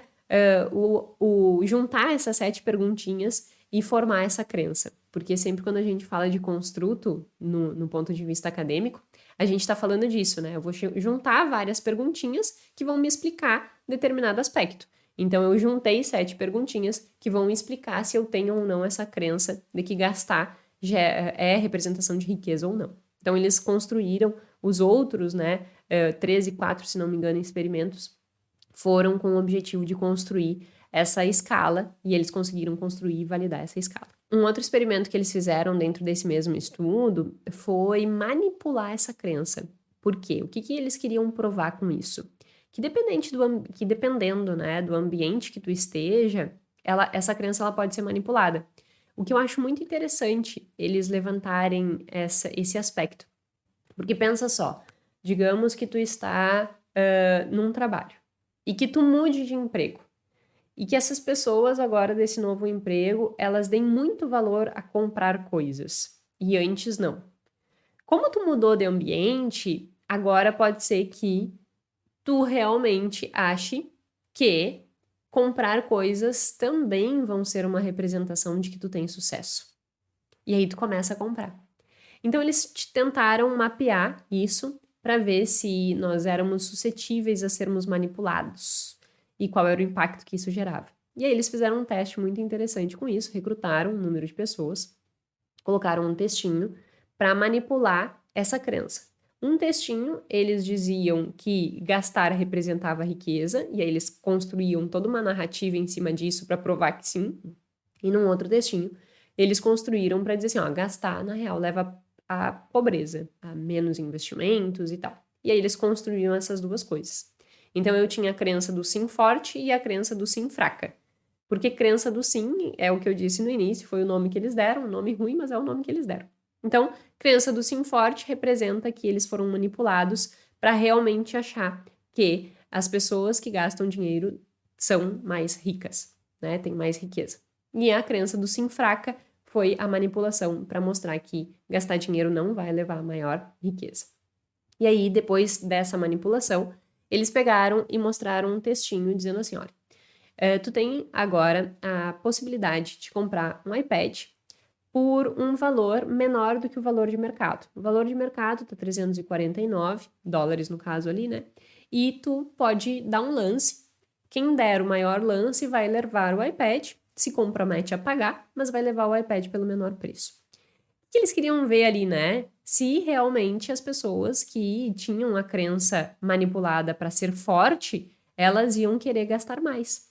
juntar essas 7 perguntinhas e formar essa crença. Porque sempre quando a gente fala de construto, no ponto de vista acadêmico, a gente está falando disso, né? Eu vou juntar várias perguntinhas que vão me explicar determinado aspecto. Então, eu juntei 7 perguntinhas que vão me explicar se eu tenho ou não essa crença de que gastar já é representação de riqueza ou não. Então, eles construíram os outros, né? 13, 4, se não me engano, experimentos, foram com o objetivo de construir essa escala, e eles conseguiram construir e validar essa escala. Um outro experimento que eles fizeram dentro desse mesmo estudo foi manipular essa crença. Por quê? O que eles queriam provar com isso? Que dependendo, né, do ambiente que tu esteja, essa crença ela pode ser manipulada. O que eu acho muito interessante eles levantarem esse aspecto. Porque pensa só, digamos que tu está num trabalho e que tu mude de emprego. E que essas pessoas agora desse novo emprego, elas deem muito valor a comprar coisas. E antes não. Como tu mudou de ambiente, agora pode ser que tu realmente ache que comprar coisas também vão ser uma representação de que tu tem sucesso. E aí tu começa a comprar. Então eles tentaram mapear isso para ver se nós éramos suscetíveis a sermos manipulados e qual era o impacto que isso gerava. E aí eles fizeram um teste muito interessante com isso, recrutaram um número de pessoas, colocaram um textinho para manipular essa crença. Um textinho, eles diziam que gastar representava riqueza, e aí eles construíam toda uma narrativa em cima disso para provar que sim. E num outro textinho, eles construíram para dizer assim, ó, gastar, na real, leva à pobreza, a menos investimentos e tal. E aí eles construíram essas duas coisas. Então eu tinha a crença do sim forte e a crença do sim fraca. Porque crença do sim é o que eu disse no início, foi o nome que eles deram, um nome ruim, mas é o nome que eles deram. Então, crença do sim forte representa que eles foram manipulados para realmente achar que as pessoas que gastam dinheiro são mais ricas, né? Tem mais riqueza. E a crença do sim fraca foi a manipulação para mostrar que gastar dinheiro não vai levar a maior riqueza. E aí, depois dessa manipulação, eles pegaram e mostraram um textinho dizendo assim, olha, tu tem agora a possibilidade de comprar um iPad por um valor menor do que o valor de mercado. O valor de mercado tá $349, no caso ali, né? E tu pode dar um lance. Quem der o maior lance vai levar o iPad, se compromete a pagar, mas vai levar o iPad pelo menor preço. O que eles queriam ver ali, né? Se realmente as pessoas que tinham a crença manipulada para ser forte, elas iam querer gastar mais.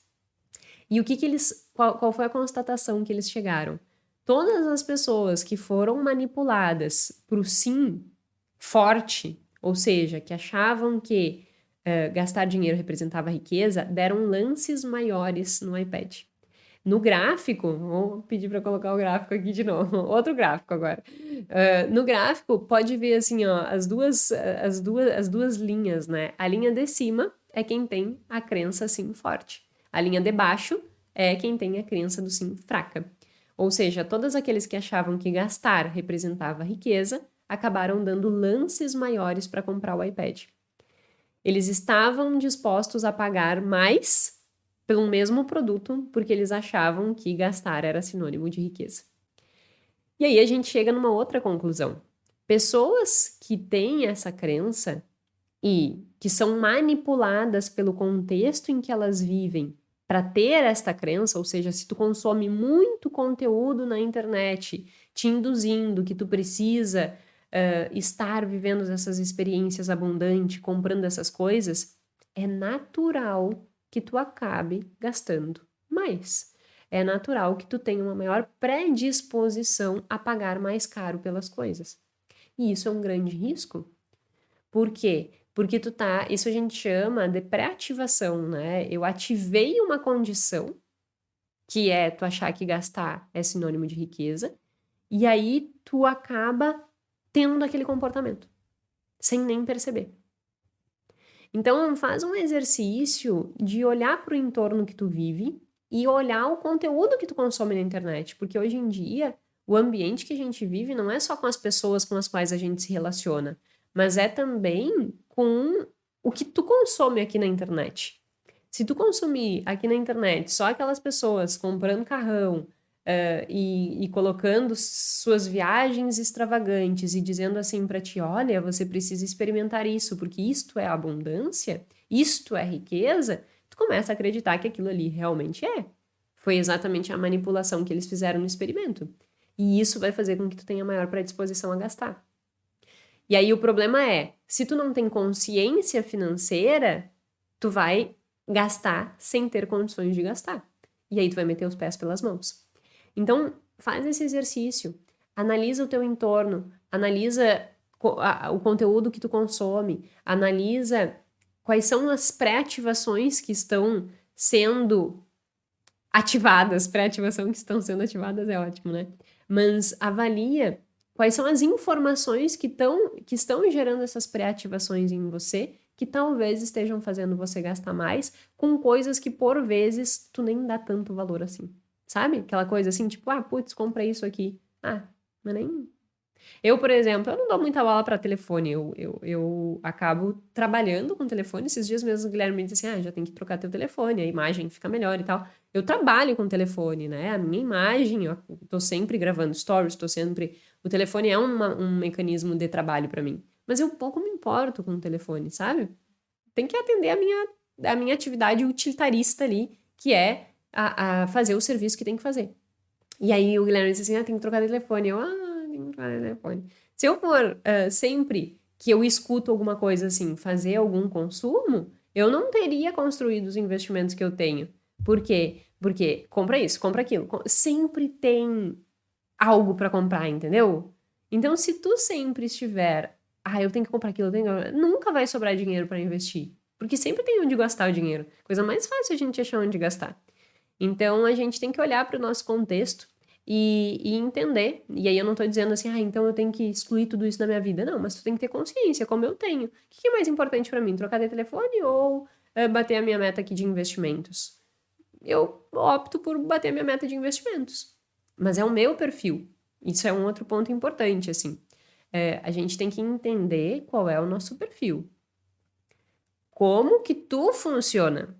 E o que eles, qual foi a constatação que eles chegaram? Todas as pessoas que foram manipuladas para o sim forte, ou seja, que achavam que gastar dinheiro representava riqueza, deram lances maiores no iPad. No gráfico, vou pedir para colocar o gráfico aqui de novo, outro gráfico agora. No gráfico, pode ver assim, ó, as duas linhas, né? A linha de cima é quem tem a crença sim forte. A linha de baixo é quem tem a crença do sim fraca. Ou seja, todos aqueles que achavam que gastar representava riqueza, acabaram dando lances maiores para comprar o iPad. Eles estavam dispostos a pagar mais pelo mesmo produto porque eles achavam que gastar era sinônimo de riqueza. E aí a gente chega numa outra conclusão. Pessoas que têm essa crença e que são manipuladas pelo contexto em que elas vivem para ter esta crença, ou seja, se tu consome muito conteúdo na internet, te induzindo que tu precisa estar vivendo essas experiências abundantes, comprando essas coisas, é natural que tu acabe gastando mais. É natural que tu tenha uma maior predisposição a pagar mais caro pelas coisas. E isso é um grande risco. Por quê? Porque isso a gente chama de pré-ativação, né? Eu ativei uma condição, que é tu achar que gastar é sinônimo de riqueza, e aí tu acaba tendo aquele comportamento, sem nem perceber. Então, faz um exercício de olhar para o entorno que tu vive e olhar o conteúdo que tu consome na internet, porque hoje em dia, o ambiente que a gente vive não é só com as pessoas com as quais a gente se relaciona, mas é também com o que tu consome aqui na internet. Se tu consumir aqui na internet só aquelas pessoas comprando carrão, e colocando suas viagens extravagantes e dizendo assim para ti, olha, você precisa experimentar isso, porque isto é abundância, isto é riqueza, tu começa a acreditar que aquilo ali realmente é. Foi exatamente a manipulação que eles fizeram no experimento. E isso vai fazer com que tu tenha maior predisposição a gastar. E aí o problema é, se tu não tem consciência financeira, tu vai gastar sem ter condições de gastar. E aí tu vai meter os pés pelas mãos. Então, faz esse exercício, analisa o teu entorno, analisa o conteúdo que tu consome, analisa quais são as pré-ativações que estão sendo ativadas, pré-ativação que estão sendo ativadas é ótimo, né? Mas avalia quais são as informações que estão gerando essas pré-ativações em você, que talvez estejam fazendo você gastar mais com coisas que por vezes tu nem dá tanto valor assim. Sabe? Aquela coisa assim, tipo, putz, compra isso aqui. Mas nem. Eu, por exemplo, eu não dou muita bola para telefone. Eu acabo trabalhando com telefone. Esses dias mesmo o Guilherme me disse assim: já tem que trocar teu telefone, a imagem fica melhor e tal. Eu trabalho com telefone, né? A minha imagem, eu tô sempre gravando stories, tô sempre. O telefone é um mecanismo de trabalho para mim. Mas eu pouco me importo com o telefone, sabe? Tem que atender a minha atividade utilitarista ali, que é a fazer o serviço que tem que fazer. E aí o Guilherme disse assim, tem que trocar de telefone. Eu, tem que trocar de telefone. Se eu for sempre que eu escuto alguma coisa assim, fazer algum consumo, eu não teria construído os investimentos que eu tenho. Por quê? Porque compra isso, compra aquilo. Sempre tem algo para comprar, entendeu? Então, se tu sempre estiver, eu tenho que comprar aquilo, nunca vai sobrar dinheiro para investir. Porque sempre tem onde gastar o dinheiro. Coisa mais fácil a gente achar onde gastar. Então, a gente tem que olhar para o nosso contexto e entender. E aí eu não tô dizendo assim, então eu tenho que excluir tudo isso da minha vida. Não, mas tu tem que ter consciência, como eu tenho. O que é mais importante para mim? Trocar de telefone ou bater a minha meta aqui de investimentos? Eu opto por bater a minha meta de investimentos. Mas é o meu perfil. Isso é um outro ponto importante, assim. A gente tem que entender qual é o nosso perfil. Como que tu funciona?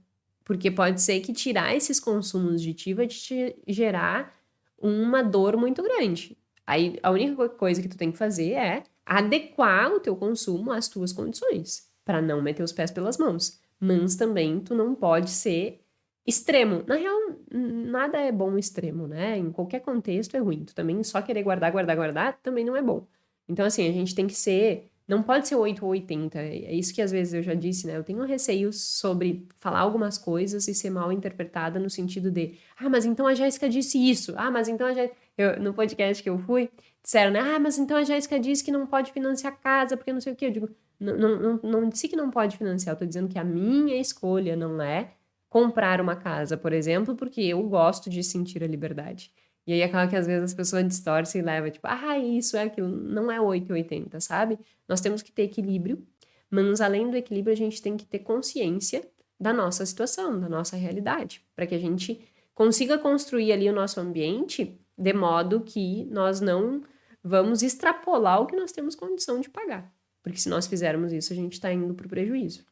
Porque pode ser que tirar esses consumos de ti vai te gerar uma dor muito grande. Aí a única coisa que tu tem que fazer é adequar o teu consumo às tuas condições, para não meter os pés pelas mãos. Mas também tu não pode ser extremo. Na real, nada é bom extremo, né? Em qualquer contexto é ruim. Tu também só querer guardar, guardar, guardar também não é bom. Então, assim, a gente tem que ser. Não pode ser 8 ou 80. É isso que às vezes eu já disse, né? Eu tenho receios sobre falar algumas coisas e ser mal interpretada no sentido de, mas então a Jéssica disse isso. Mas então a Jéssica. No podcast que eu fui, disseram, né? Mas então a Jéssica disse que não pode financiar casa, porque não sei o quê. Eu digo, não disse que não pode financiar, eu tô dizendo que a minha escolha não é comprar uma casa, por exemplo, porque eu gosto de sentir a liberdade. E aí acaba que às vezes as pessoas distorcem e levam, tipo, isso é aquilo, não é 880, sabe? Nós temos que ter equilíbrio, mas além do equilíbrio a gente tem que ter consciência da nossa situação, da nossa realidade, para que a gente consiga construir ali o nosso ambiente de modo que nós não vamos extrapolar o que nós temos condição de pagar. Porque se nós fizermos isso, a gente está indo para o prejuízo.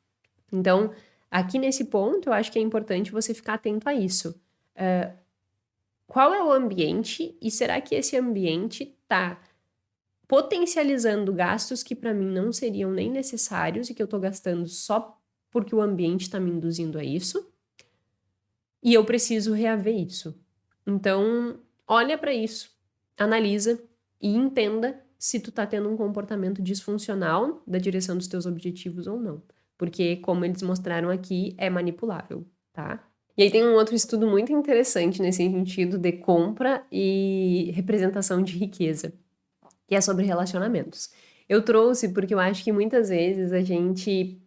Então, aqui nesse ponto, eu acho que é importante você ficar atento a isso. qual é o ambiente e será que esse ambiente está potencializando gastos que para mim não seriam nem necessários e que eu estou gastando só porque o ambiente está me induzindo a isso? E eu preciso reaver isso. Então, olha para isso, analisa e entenda se tu tá tendo um comportamento disfuncional da direção dos teus objetivos ou não. Porque, como eles mostraram aqui, é manipulável, tá? E aí tem um outro estudo muito interessante nesse sentido de compra e representação de riqueza, que é sobre relacionamentos. Eu trouxe porque eu acho que muitas vezes a gente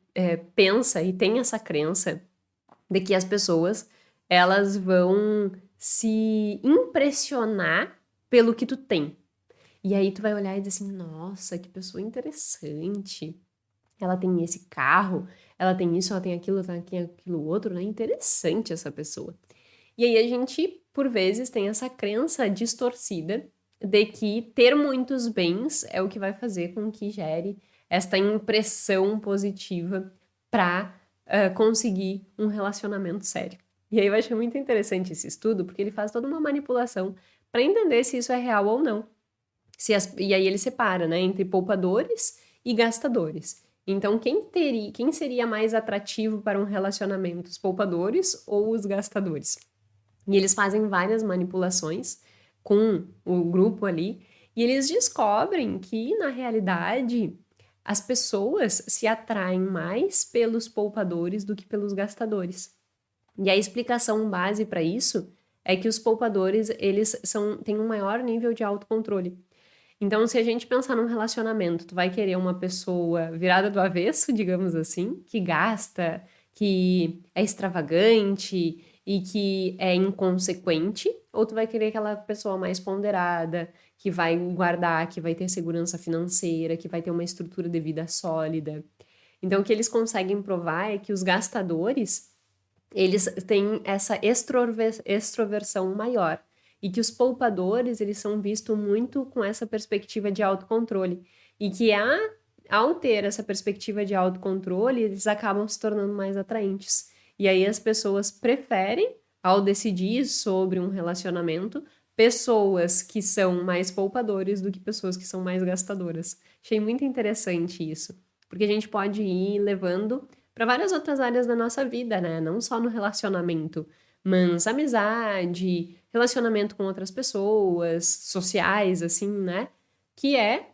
pensa e tem essa crença de que as pessoas elas vão se impressionar pelo que tu tem. E aí tu vai olhar e dizer assim, nossa, que pessoa interessante. Ela tem esse carro, ela tem isso, ela tem aquilo outro, né? Interessante essa pessoa. E aí a gente, por vezes, tem essa crença distorcida de que ter muitos bens é o que vai fazer com que gere esta impressão positiva para conseguir um relacionamento sério. E aí eu achei muito interessante esse estudo, porque ele faz toda uma manipulação para entender se isso é real ou não. E aí ele separa, né, entre poupadores e gastadores. Então, quem seria mais atrativo para um relacionamento, os poupadores ou os gastadores? E eles fazem várias manipulações com o grupo ali, e eles descobrem que, na realidade, as pessoas se atraem mais pelos poupadores do que pelos gastadores. E a explicação base para isso é que os poupadores, eles têm um maior nível de autocontrole. Então, se a gente pensar num relacionamento, tu vai querer uma pessoa virada do avesso, digamos assim, que gasta, que é extravagante e que é inconsequente, ou tu vai querer aquela pessoa mais ponderada, que vai guardar, que vai ter segurança financeira, que vai ter uma estrutura de vida sólida. Então, o que eles conseguem provar é que os gastadores, eles têm essa extroversão maior. E que os poupadores, eles são vistos muito com essa perspectiva de autocontrole. E que ao ter essa perspectiva de autocontrole, eles acabam se tornando mais atraentes. E aí as pessoas preferem, ao decidir sobre um relacionamento, pessoas que são mais poupadores do que pessoas que são mais gastadoras. Achei muito interessante isso. Porque a gente pode ir levando para várias outras áreas da nossa vida, né? Não só no relacionamento, mas amizade, relacionamento com outras pessoas, sociais, assim, né? Que é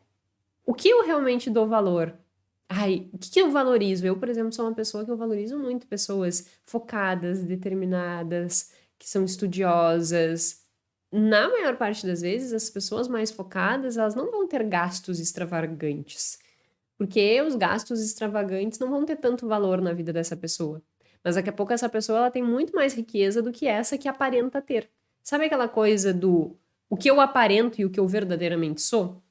o que eu realmente dou valor. Ai, o que eu valorizo? Eu, por exemplo, sou uma pessoa que eu valorizo muito pessoas focadas, determinadas, que são estudiosas. Na maior parte das vezes, as pessoas mais focadas, elas não vão ter gastos extravagantes. Porque os gastos extravagantes não vão ter tanto valor na vida dessa pessoa. Mas daqui a pouco essa pessoa ela tem muito mais riqueza do que essa que aparenta ter. Sabe aquela coisa do o que eu aparento e o que eu verdadeiramente sou?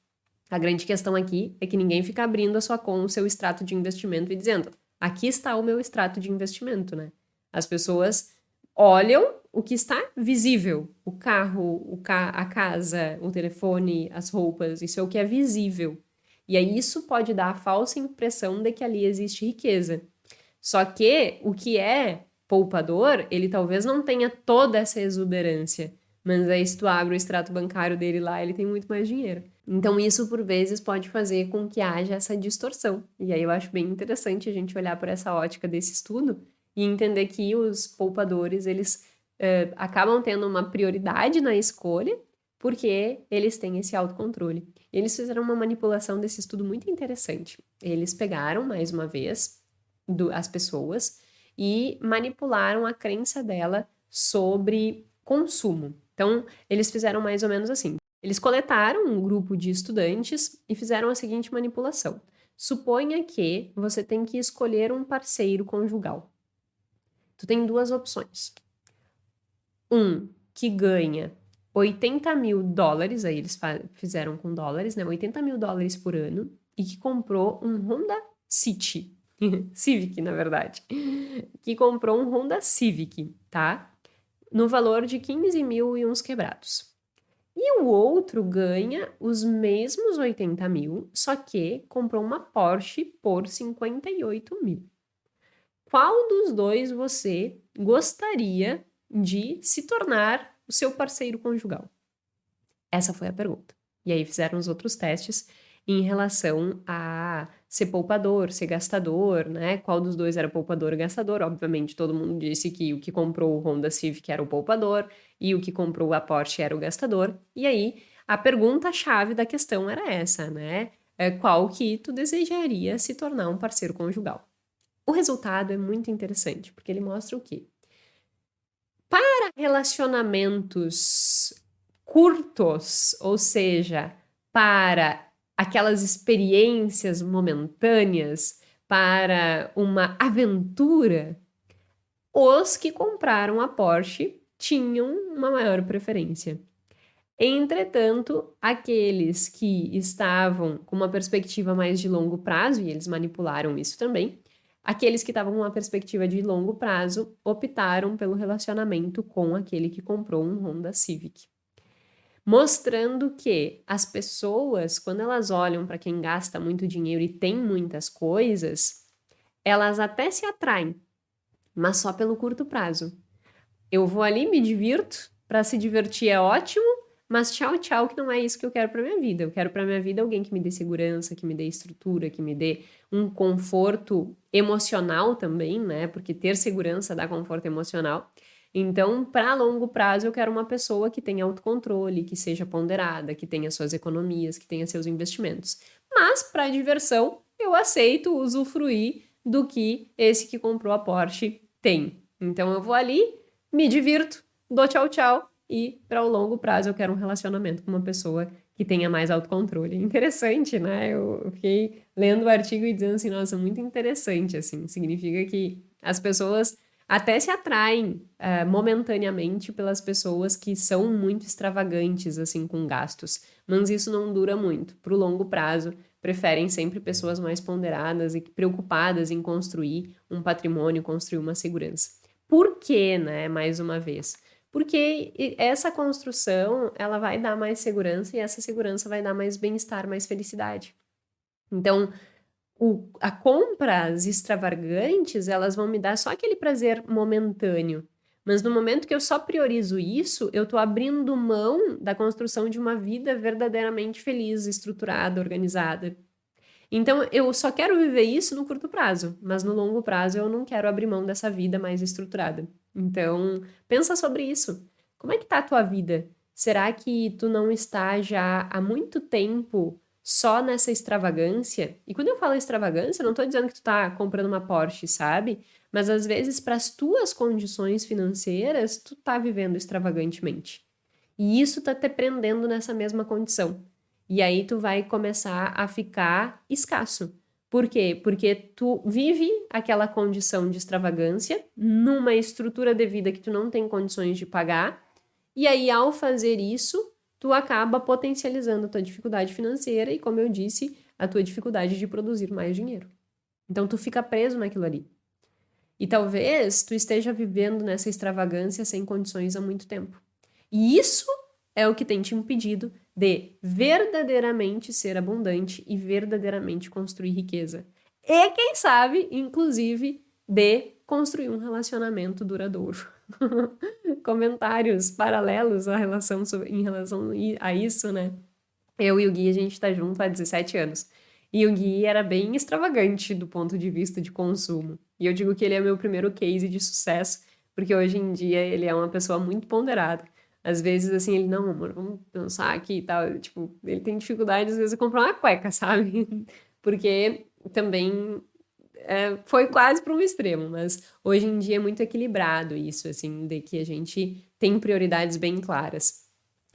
A grande questão aqui é que ninguém fica abrindo o seu extrato de investimento e dizendo: aqui está o meu extrato de investimento, né? As pessoas olham o que está visível: o carro, a casa, o telefone, as roupas, isso é o que é visível. E aí isso pode dar a falsa impressão de que ali existe riqueza. Só que o que é poupador, ele talvez não tenha toda essa exuberância, mas aí se tu abre o extrato bancário dele lá, ele tem muito mais dinheiro. Então isso por vezes pode fazer com que haja essa distorção. E aí eu acho bem interessante a gente olhar por essa ótica desse estudo e entender que os poupadores, eles acabam tendo uma prioridade na escolha porque eles têm esse autocontrole. Eles fizeram uma manipulação desse estudo muito interessante. Eles pegaram, mais uma vez, as pessoas e manipularam a crença dela sobre consumo. Então, eles fizeram mais ou menos assim. Eles coletaram um grupo de estudantes e fizeram a seguinte manipulação. Suponha que você tem que escolher um parceiro conjugal. Tu tem duas opções. Um que ganha $80.000, aí eles fizeram com dólares, né? $80.000 por ano, e que comprou um Honda City. Civic, na verdade. Que comprou um Honda Civic, tá? No valor de 15 mil e uns quebrados. E o outro ganha os mesmos 80 mil, só que comprou uma Porsche por 58 mil. Qual dos dois você gostaria de se tornar o seu parceiro conjugal? Essa foi a pergunta. E aí fizeram os outros testes em relação a ser poupador, ser gastador, né? Qual dos dois era poupador e gastador? Obviamente, todo mundo disse que o que comprou o Honda Civic era o poupador e o que comprou a Porsche era o gastador. E aí, a pergunta-chave da questão era essa, né? Qual que tu desejaria se tornar um parceiro conjugal? O resultado é muito interessante, porque ele mostra o quê? Para relacionamentos curtos, ou seja, para aquelas experiências momentâneas, para uma aventura, os que compraram a Porsche tinham uma maior preferência. Entretanto, aqueles que estavam com uma perspectiva mais de longo prazo, e eles manipularam isso também, aqueles que estavam com uma perspectiva de longo prazo optaram pelo relacionamento com aquele que comprou um Honda Civic. Mostrando que as pessoas, quando elas olham para quem gasta muito dinheiro e tem muitas coisas, elas até se atraem, mas só pelo curto prazo. Eu vou ali, me divirto, para se divertir é ótimo, mas tchau, tchau, que não é isso que eu quero para minha vida. Eu quero para minha vida alguém que me dê segurança, que me dê estrutura, que me dê um conforto emocional também, né? Porque ter segurança dá conforto emocional. Então, para longo prazo, eu quero uma pessoa que tenha autocontrole, que seja ponderada, que tenha suas economias, que tenha seus investimentos. Mas, para diversão, eu aceito usufruir do que esse que comprou a Porsche tem. Então, eu vou ali, me divirto, dou tchau, tchau, e para o longo prazo eu quero um relacionamento com uma pessoa que tenha mais autocontrole. Interessante, né? Eu fiquei lendo o artigo e dizendo assim, nossa, muito interessante, assim, significa que as pessoas até se atraem momentaneamente pelas pessoas que são muito extravagantes, assim, com gastos, mas isso não dura muito. Para o longo prazo, preferem sempre pessoas mais ponderadas e preocupadas em construir um patrimônio, construir uma segurança. Por quê, né? Mais uma vez. Porque essa construção, ela vai dar mais segurança e essa segurança vai dar mais bem-estar, mais felicidade. Então, a compras extravagantes, elas vão me dar só aquele prazer momentâneo. Mas no momento que eu só priorizo isso, eu tô abrindo mão da construção de uma vida verdadeiramente feliz, estruturada, organizada. Então, eu só quero viver isso no curto prazo, mas no longo prazo eu não quero abrir mão dessa vida mais estruturada. Então, pensa sobre isso. Como é que tá a tua vida? Será que tu não está já há muito tempo só nessa extravagância? E quando eu falo extravagância, eu não tô dizendo que tu tá comprando uma Porsche, sabe? Mas às vezes, para as tuas condições financeiras, tu tá vivendo extravagantemente. E isso tá te prendendo nessa mesma condição. E aí tu vai começar a ficar escasso. Por quê? Porque tu vive aquela condição de extravagância numa estrutura de vida que tu não tem condições de pagar, e aí ao fazer isso, tu acaba potencializando a tua dificuldade financeira e, como eu disse, a tua dificuldade de produzir mais dinheiro. Então tu fica preso naquilo ali. E talvez tu esteja vivendo nessa extravagância sem condições há muito tempo. E isso é o que tem te impedido de verdadeiramente ser abundante e verdadeiramente construir riqueza. E, quem sabe, inclusive, de construir um relacionamento duradouro. Comentários paralelos em relação a isso, né? Eu e o Gui, a gente tá junto há 17 anos. E o Gui era bem extravagante do ponto de vista de consumo. E eu digo que ele é meu primeiro case de sucesso, porque hoje em dia ele é uma pessoa muito ponderada. Às vezes, assim, ele, não, amor, vamos pensar aqui e tal. Tipo, ele tem dificuldade, às vezes, de comprar uma cueca, sabe? Porque também foi quase para um extremo, mas hoje em dia é muito equilibrado isso, assim, de que a gente tem prioridades bem claras.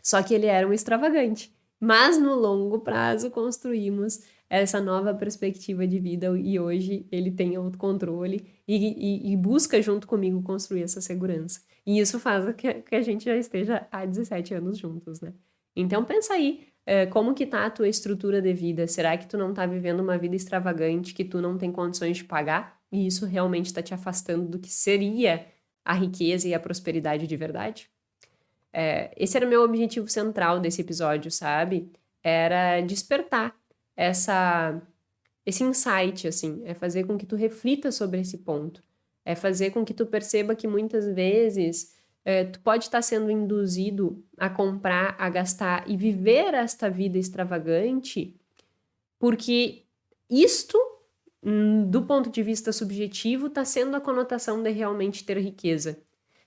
Só que ele era um extravagante. Mas no longo prazo construímos essa nova perspectiva de vida e hoje ele tem autocontrole e busca junto comigo construir essa segurança. E isso faz que a gente já esteja há 17 anos juntos, né? Então pensa aí, como que tá a tua estrutura de vida? Será que tu não tá vivendo uma vida extravagante que tu não tem condições de pagar? E isso realmente está te afastando do que seria a riqueza e a prosperidade de verdade? Esse era o meu objetivo central desse episódio, sabe? Era despertar esse insight, assim, é fazer com que tu reflita sobre esse ponto, é fazer com que tu perceba que muitas vezes tu pode estar sendo induzido a comprar, a gastar e viver esta vida extravagante, porque isto, do ponto de vista subjetivo, está sendo a conotação de realmente ter riqueza.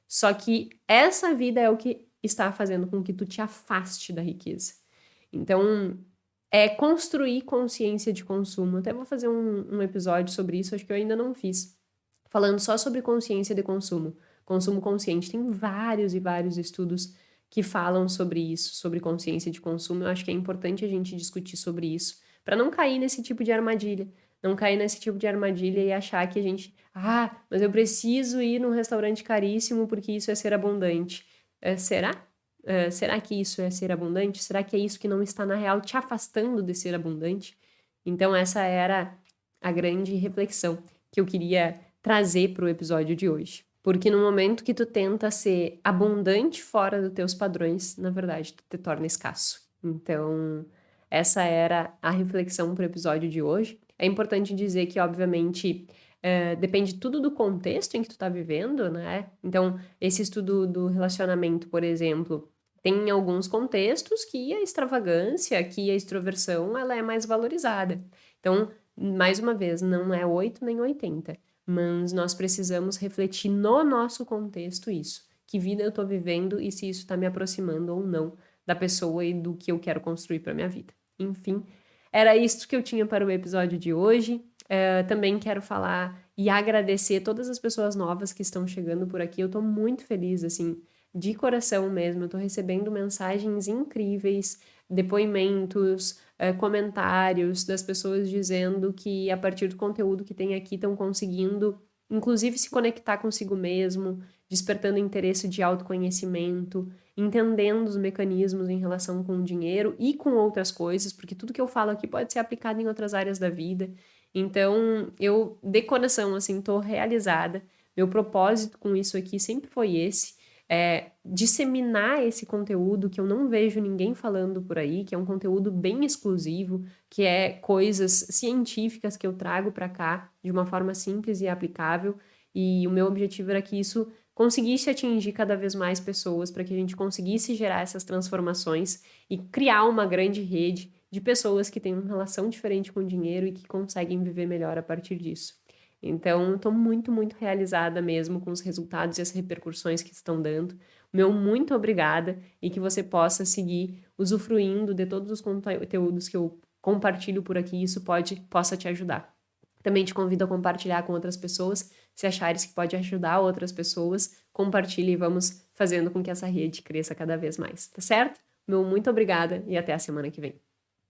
Só que essa vida é o que está fazendo com que tu te afaste da riqueza. Então, é construir consciência de consumo. Até vou fazer um episódio sobre isso, acho que eu ainda não fiz. Falando só sobre consciência de consumo. Consumo consciente. Tem vários e vários estudos que falam sobre isso, sobre consciência de consumo. Eu acho que é importante a gente discutir sobre isso, para não cair nesse tipo de armadilha. Não cair nesse tipo de armadilha e achar que a gente... mas eu preciso ir num restaurante caríssimo porque isso é ser abundante. Será? Será que isso é ser abundante? Será que é isso que não está, na real, te afastando de ser abundante? Então, essa era a grande reflexão que eu queria trazer para o episódio de hoje. Porque no momento que tu tenta ser abundante fora dos teus padrões, na verdade, tu te torna escasso. Então, essa era a reflexão para o episódio de hoje. É importante dizer que, obviamente, depende tudo do contexto em que tu tá vivendo, né? Então, esse estudo do relacionamento, por exemplo, tem alguns contextos que a extravagância, que a extroversão, ela é mais valorizada. Então, mais uma vez, não é 8 nem 80, mas nós precisamos refletir no nosso contexto isso. Que vida eu tô vivendo e se isso tá me aproximando ou não da pessoa e do que eu quero construir para minha vida. Enfim, era isso que eu tinha para o episódio de hoje. Também quero falar e agradecer todas as pessoas novas que estão chegando por aqui. Eu tô muito feliz, assim, de coração mesmo. Eu tô recebendo mensagens incríveis, depoimentos, comentários das pessoas dizendo que a partir do conteúdo que tem aqui estão conseguindo, inclusive, se conectar consigo mesmo, despertando interesse de autoconhecimento, entendendo os mecanismos em relação com o dinheiro e com outras coisas, porque tudo que eu falo aqui pode ser aplicado em outras áreas da vida. Então, eu, de coração, assim, tô realizada. Meu propósito com isso aqui sempre foi esse, disseminar esse conteúdo que eu não vejo ninguém falando por aí, que é um conteúdo bem exclusivo, que é coisas científicas que eu trago para cá de uma forma simples e aplicável. E o meu objetivo era que isso conseguisse atingir cada vez mais pessoas, para que a gente conseguisse gerar essas transformações e criar uma grande rede de pessoas que têm uma relação diferente com o dinheiro e que conseguem viver melhor a partir disso. Então, estou muito, muito realizada mesmo com os resultados e as repercussões que estão dando. Meu muito obrigada e que você possa seguir usufruindo de todos os conteúdos que eu compartilho por aqui, isso possa te ajudar. Também te convido a compartilhar com outras pessoas, se achares que pode ajudar outras pessoas, compartilhe e vamos fazendo com que essa rede cresça cada vez mais, tá certo? Meu muito obrigada e até a semana que vem.